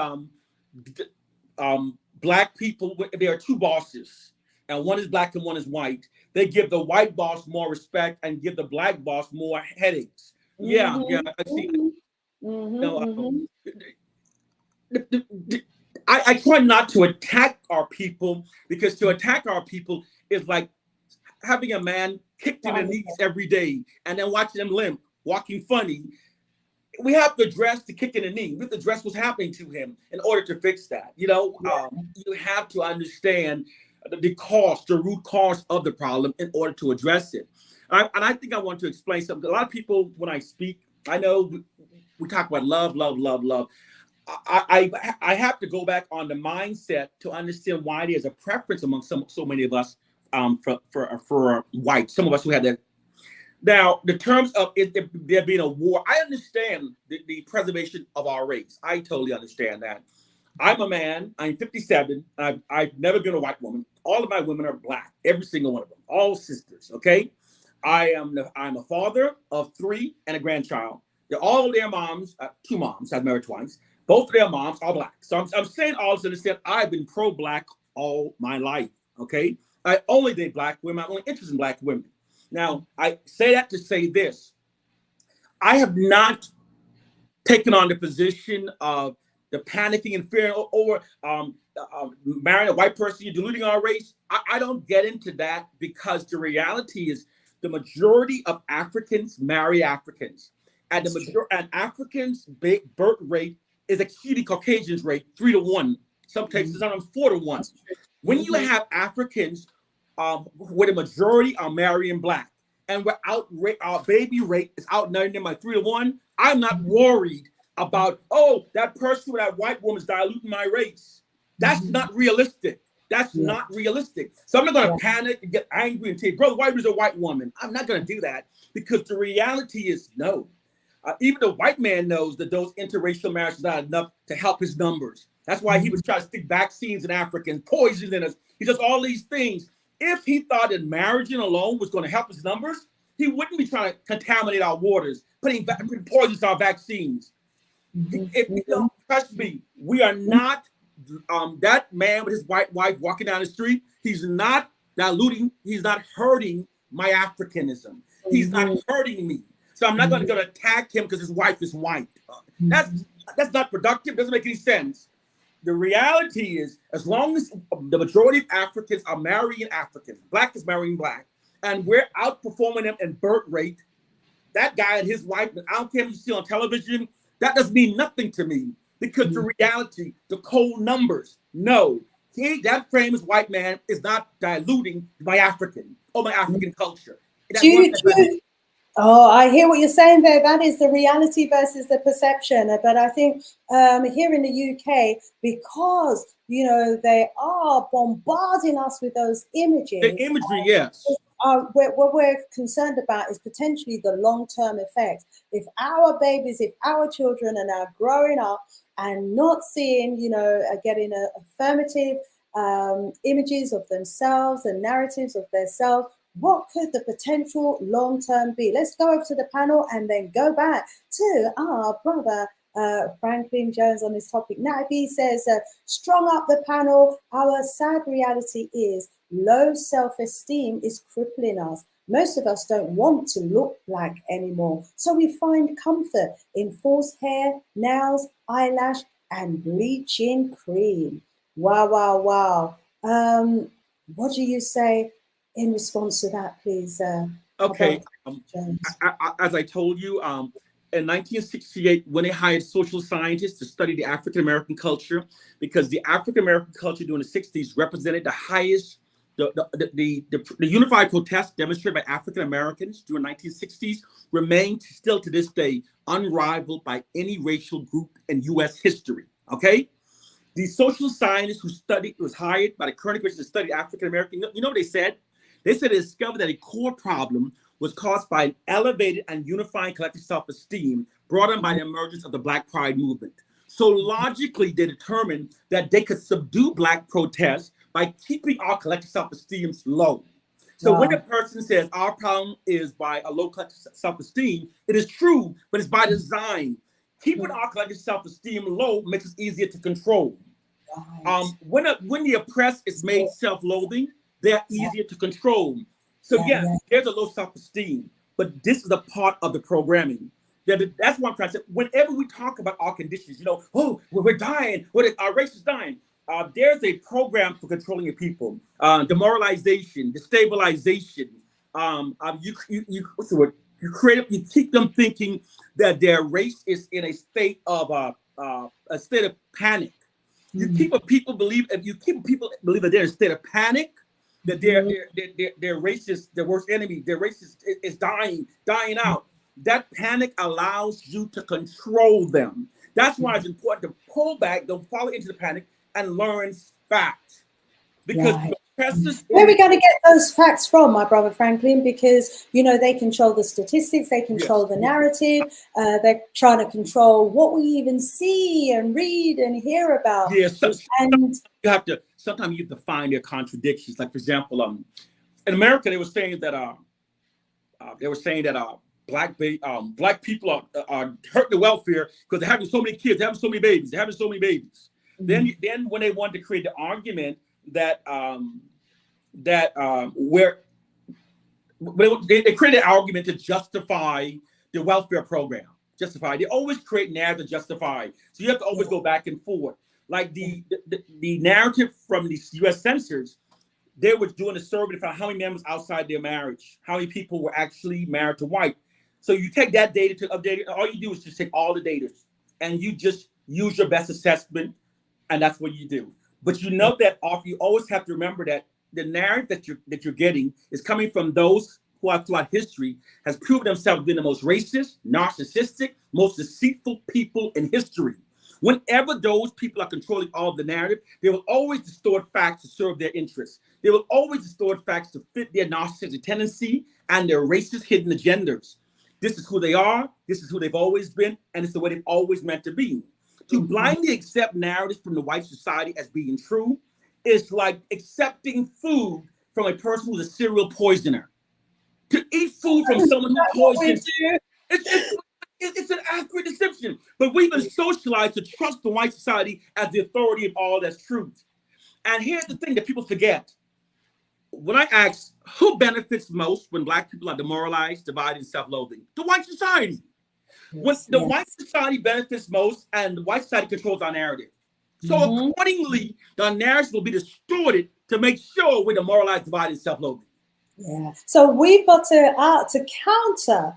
black people, there are two bosses, and one is black and one is white. They give the white boss more respect and give the black boss more headaches. Yeah, I've seen I try not to attack our people, because to attack our people is like having a man kicked in the knees every day and then watching them limp, walking funny. We have to address the kick in the knee. We have to address what's happening to him in order to fix that. You have to understand the root cause of the problem in order to address it. And I think I want to explain something. A lot of people, when I speak, I know we talk about love, love, love, love. I have to go back on the mindset to understand why there's a preference among so many of us for white. Some of us who have that. Now, the terms of there being a war, I understand the preservation of our race. I totally understand that. I'm a man. I'm 57. I've never been a white woman. All of my women are black. Every single one of them. All sisters. Okay. I'm a father of 3 and a grandchild. They're all their moms. 2 moms. I've married twice. Both of their moms are black. So I'm saying all this to understand I've been pro-black all my life. Okay. I only date black women. I'm only interested in black women. Now, I say that to say this. I have not taken on the position of the panicking and fearing over marrying a white person, you're diluting our race. I don't get into that, because the reality is the majority of Africans marry Africans. And and Africans' birth rate is exceeding Caucasians' rate 3 to 1. Some cases, sometimes 4 to 1. When you have Africans where the majority are marrying black, and our baby rate is outnumbering them by 3 to 1, I'm not worried about, that person with that white woman is diluting my race. That's not realistic. That's not realistic. So I'm not going to panic and get angry and say, brother, white is a white woman. I'm not going to do that, because the reality is no. Even the white man knows that those interracial marriages are not enough to help his numbers. That's why he was trying to stick vaccines in Africa and poison in us. He does all these things. If he thought that marriage alone was going to help his numbers, he wouldn't be trying to contaminate our waters, putting poisons in our vaccines. Trust me, we are not that man with his white wife walking down the street. He's not diluting. He's not hurting my Africanism. He's not hurting me. So I'm not going to attack him because his wife is white. That's not productive. Doesn't make any sense. The reality is, as long as the majority of Africans are marrying Africans, black is marrying black, and we're outperforming them in birth rate, that guy and his wife, I don't care if you see on television, that doesn't mean nothing to me, because the reality, the cold numbers, no, that famous white man is not diluting my African or my African culture. I hear what you're saying there. That is the reality versus the perception. But I think here in the UK, because, they are bombarding us with those images. The imagery, yes. What we're concerned about is potentially the long-term effect. If our babies, if our children are now growing up and not seeing, getting affirmative images of themselves and narratives of themselves, what could the potential long-term be? Let's go over to the panel and then go back to our brother Franklyn Jones on this topic. Nabi says, strong up the panel. Our sad reality is low self-esteem is crippling us. Most of us don't want to look black anymore. So we find comfort in false hair, nails, eyelash, and bleaching cream. Wow, wow, wow. What do you say in response to that, please? Okay. As I told you, in 1968, when they hired social scientists to study the African-American culture, because the African-American culture during the 60s represented the highest, the unified protest demonstrated by African-Americans during the 1960s remained still to this day unrivaled by any racial group in U.S. history. Okay? The social scientist was hired by the current administration to study African American. You know what they said? They said they discovered that a core problem was caused by an elevated and unifying collective self-esteem brought on by the emergence of the Black Pride movement. So logically, they determined that they could subdue Black protests by keeping our collective self-esteem low. So when a person says our problem is by a low collective self-esteem, it is true, but it's by design. Keeping our collective self-esteem low makes it easier to control. When the oppressed is made self-loathing, they're easier to control. So there's a low self-esteem, but this is a part of the programming. That's what I'm trying to say. Whenever we talk about our conditions, we're dying, our race is dying. There's a program for controlling your people. Demoralization, destabilization. You keep them thinking that their race is in a state of panic. You keep people believe that they're in a state of panic, that their race is their worst enemy, their race is dying out. That panic allows you to control them. That's why it's important to pull back, don't fall into the panic, and learn facts. Because where are we going to get those facts from, my brother Franklin? Because they control the statistics, they control the narrative, they're trying to control what we even see and read and hear about. And sometimes you have to find their contradictions. Like, for example, in America, they were saying that black people are hurting the welfare because they're having so many kids, they're having so many babies. Then when they wanted to create the argument they created an argument to justify the welfare program. They always create narrative to justify. So you have to always go back and forth. Like the narrative from the U.S. Census, they were doing a survey to find how many members outside their marriage, how many people were actually married to white. So you take that data to update it. All you do is just take all the data and you just use your best assessment, and that's what you do. But you always have to remember that the narrative that you're getting is coming from those who have throughout history has proven themselves being the most racist, narcissistic, most deceitful people in history. Whenever those people are controlling all of the narrative, they will always distort facts to serve their interests. They will always distort facts to fit their narcissistic tendency and their racist hidden agendas. This is who they are, this is who they've always been, and it's the way they've always meant to be. To blindly accept narratives from the white society as being true is like accepting food from a person who's a serial poisoner. To eat food from someone who poisons you, it's an accurate deception. But we've been socialized to trust the white society as the authority of all that's truth. And here's the thing that people forget. When I ask who benefits most when Black people are demoralized, divided, and self-loathing, the white society. When the white society benefits most, and the white society controls our narrative. So accordingly, the narrative will be distorted to make sure we're demoralized, divided, and self-loathing. Yeah. So we've got to counter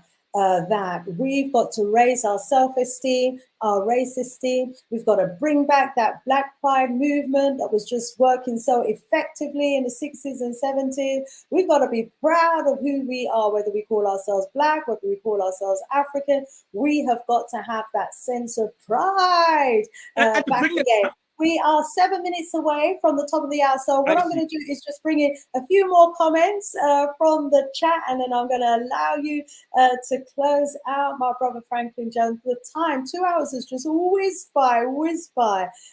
that. We've got to raise our self-esteem, our race esteem. We've got to bring back that Black Pride movement that was just working so effectively in the 60s and 70s. We've got to be proud of who we are, whether we call ourselves Black, whether we call ourselves African. We have got to have that sense of pride back again. We are 7 minutes away from the top of the hour. So what I'm going to do is just bring in a few more comments from the chat, and then I'm going to allow you to close out, my brother Franklyn Jones. The time, 2 hours, is just whizzed by.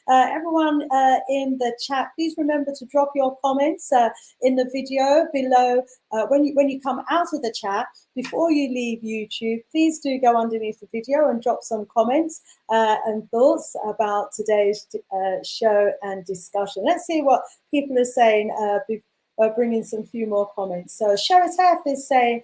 Everyone in the chat, please remember to drop your comments in the video below. When you come out of the chat, before you leave YouTube, please do go underneath the video and drop some comments and thoughts about today's show and discussion. Let's see what people are saying. Bring in some few more comments. So Sheretef is saying,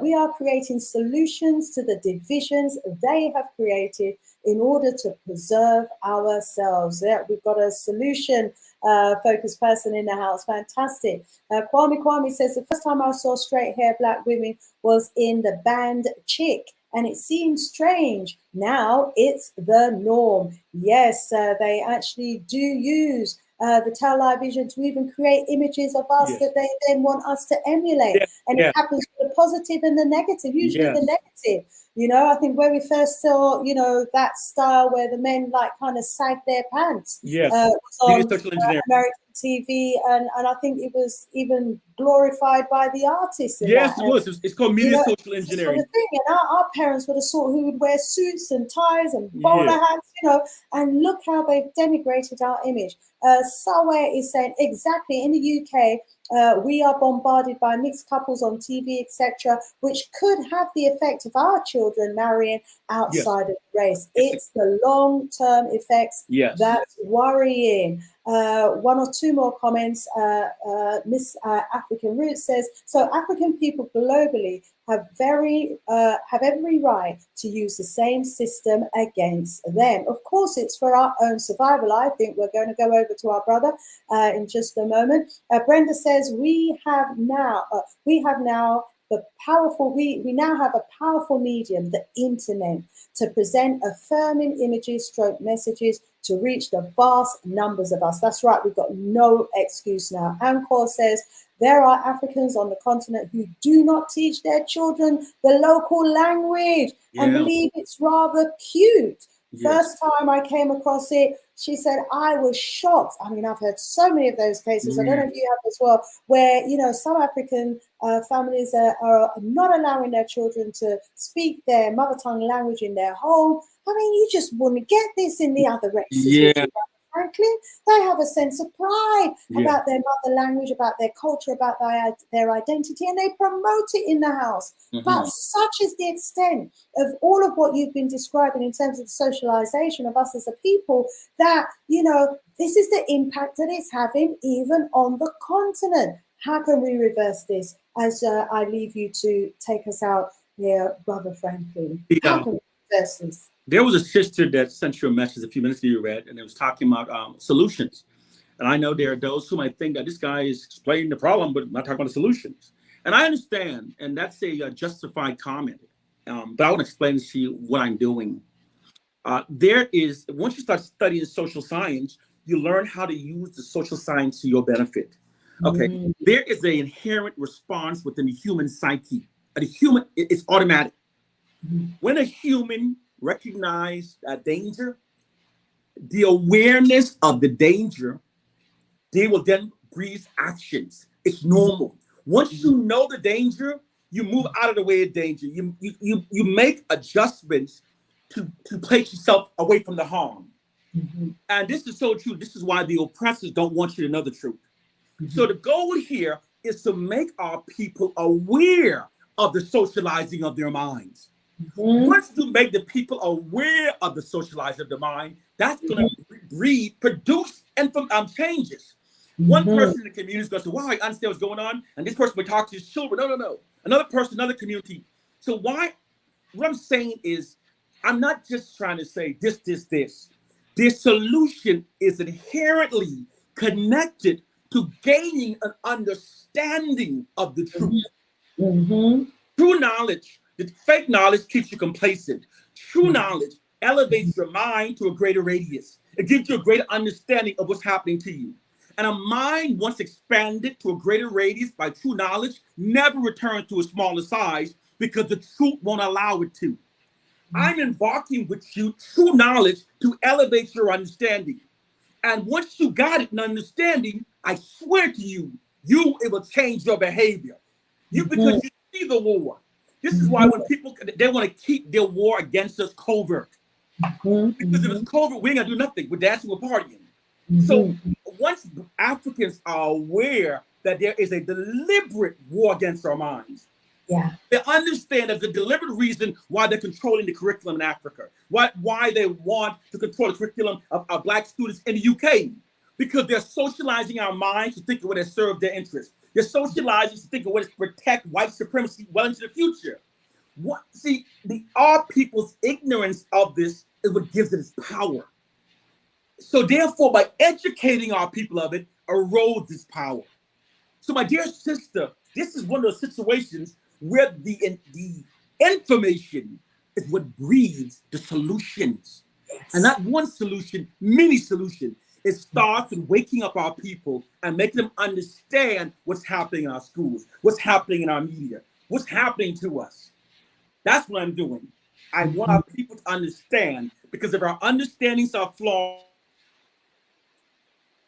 we are creating solutions to the divisions they have created in order to preserve ourselves. Yeah, we've got a solution focused person in the house. Fantastic. Kwame says, the first time I saw straight hair Black women was in the band Chick, and it seemed strange. Now it's the norm. Yes, they actually do use the television to even create images of us that they then want us to emulate. And it happens with the positive and the negative, usually the negative. You know, I think when we first saw, you know, that style where the men like kind of sag their pants, Yes, was on social engineering. American TV, and I think it was even glorified by the artists in Yes, that. it was. It's called media social engineering. Sort of thing. And our parents were the sort who would wear suits and ties and bowler Yeah. hats, you know, and look how they've denigrated our image. Sawe is saying exactly in the UK. We are bombarded by mixed couples on TV, etc., which could have the effect of our children marrying outside of the race. It's the long-term effects that's worrying. One or two more comments. Miss African Roots says, so African people globally have every right to use the same system against them. Of course, it's for our own survival. I think we're going to go over to our brother in just a moment. Brenda says, we now have a powerful medium, the internet, to present affirming images, stroke messages to reach the vast numbers of us. That's right, we've got no excuse now. Anchor says, there are Africans on the continent who do not teach their children the local language and believe it's rather cute. First time I came across it, she said, I was shocked. I mean, I've heard so many of those cases. I don't know if you have as well, where, you know, some African families are not allowing their children to speak their mother tongue language in their home. I mean, you just wouldn't get this in the other races. Franklyn, they have a sense of pride about their mother language, about their culture, about their identity, and they promote it in the house. But such is the extent of all of what you've been describing in terms of the socialization of us as a people, that, you know, this is the impact that it's having even on the continent. How can we reverse this? As I leave you to take us out here, Brother Franklyn. How can we reverse this? There was a sister that sent you a message a few minutes ago you read, and it was talking about solutions. And I know there are those who might think that this guy is explaining the problem, but not talking about the solutions. And I understand, and that's a justified comment. But I want to explain to you what I'm doing. Once you start studying social science, you learn how to use the social science to your benefit. Okay, there is an inherent response within the human psyche. It's automatic. When a human recognize danger, the awareness of the danger, they will then breathe actions. It's normal. Once you know the danger, you move out of the way of danger. You make adjustments to place yourself away from the harm. And this is so true. This is why the oppressors don't want you to know the truth. So the goal here is to make our people aware of the socializing of their minds. Once you make the people aware of the socializing of the mind, that's going to produce changes. One person in the community is going to say, wow, I understand what's going on. And this person will talk to his children. No. Another person, another community. So what I'm saying is, I'm not just trying to say this. The solution is inherently connected to gaining an understanding of the truth. True knowledge. The fake knowledge keeps you complacent. True knowledge elevates your mind to a greater radius. It gives you a greater understanding of what's happening to you. And a mind once expanded to a greater radius by true knowledge never returns to a smaller size because the truth won't allow it to. I'm embarking with you true knowledge to elevate your understanding. And once you got it in understanding, I swear to you, it will change your behavior. Because you see the war. This is why when people, they want to keep their war against us covert. Because if it's covert, we ain't gonna do nothing. We're dancing, we're partying. So once Africans are aware that there is a deliberate war against our minds, they understand there's a deliberate reason why they're controlling the curriculum in Africa, why they want to control the curriculum of Black students in the UK, because they're socializing our minds to think of what has served their interests. They're socializing to think of what is protect white supremacy well into the future. Our people's ignorance of this is what gives it its power. So therefore, by educating our people of it, erodes its power. So my dear sister, this is one of those situations where the information is what breeds the solutions. And not one solution, many solutions. It starts with waking up our people and making them understand what's happening in our schools, what's happening in our media, what's happening to us. That's what I'm doing. I want our people to understand, because if our understandings are flawed,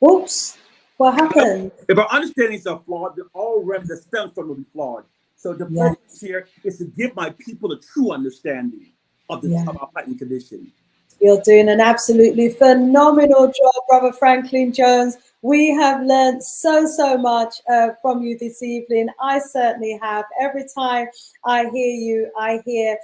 Oops, what happened? if our understandings are flawed, then all realms that stem from will be flawed. So the Yeah, purpose here is to give my people a true understanding of the yeah. of our platinum condition. You're doing an absolutely phenomenal job, Brother Franklyn Jones. We have learned so much from you this evening. I certainly have. Every time I hear you, I hear,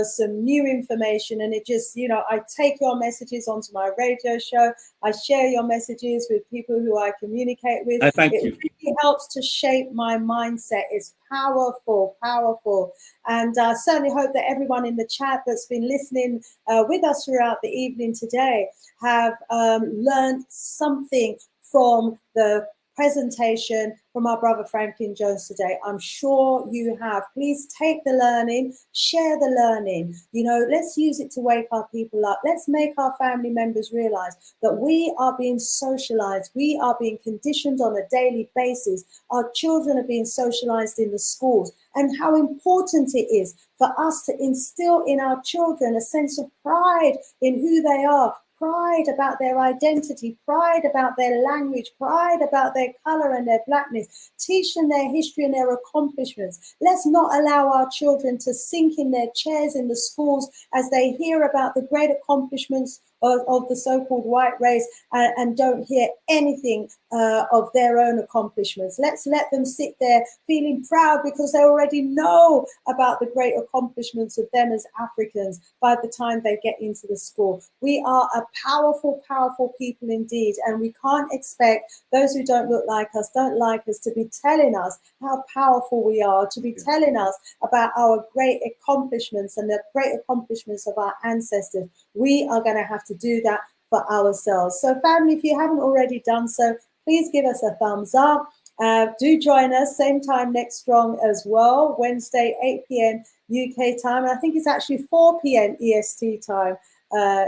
some new information, and it just, I take your messages onto my radio show. I share your messages with people who I communicate with. I thank It you. really helps to shape my mindset. It's powerful, powerful. And I certainly hope that everyone in the chat that's been listening with us throughout the evening today have learned something from the presentation from our brother Franklyn Jones today. I'm sure you have. Please take the learning, share the learning. Let's use it to wake our people up. Let's make our family members realize that we are being socialized. We are being conditioned on a daily basis. Our children are being socialized in the schools, and how important it is for us to instill in our children a sense of pride in who they are, pride about their identity, pride about their language, pride about their color and their blackness, teach them their history and their accomplishments. Let's not allow our children to sink in their chairs in the schools as they hear about the great accomplishments of the so-called white race and don't hear anything of their own accomplishments. Let's let them sit there feeling proud because they already know about the great accomplishments of them as Africans by the time they get into the school. We are a powerful, powerful people indeed, and we can't expect those who don't look like us, don't like us, to be telling us how powerful we are, to be telling us about our great accomplishments and the great accomplishments of our ancestors. We are going to have to do that for ourselves. So family, if you haven't already done so, please give us a thumbs up. Do join us same time next strong as well, Wednesday 8 p.m. UK time. I think it's actually 4 p.m. EST time.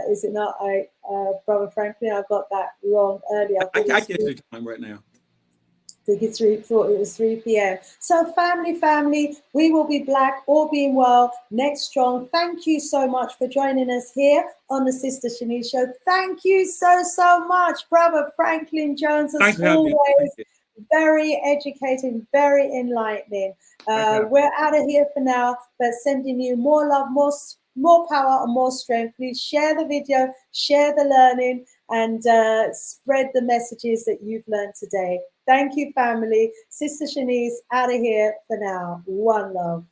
Is it not? Brother Franklyn, I got that wrong earlier. I can't get the time right now. I think thought it was 3 p.m. So family, we will be black, all being well, next strong. Thank you so much for joining us here on the Sister Shanice Show. Thank you so much, Brother Franklyn Jones, as always. Very educating, very enlightening. We're out of here for now, but sending you more love, more power and more strength. Please share the video, share the learning, and spread the messages that you've learned today. Thank you, family. Sister Shanice out of here for now. One love.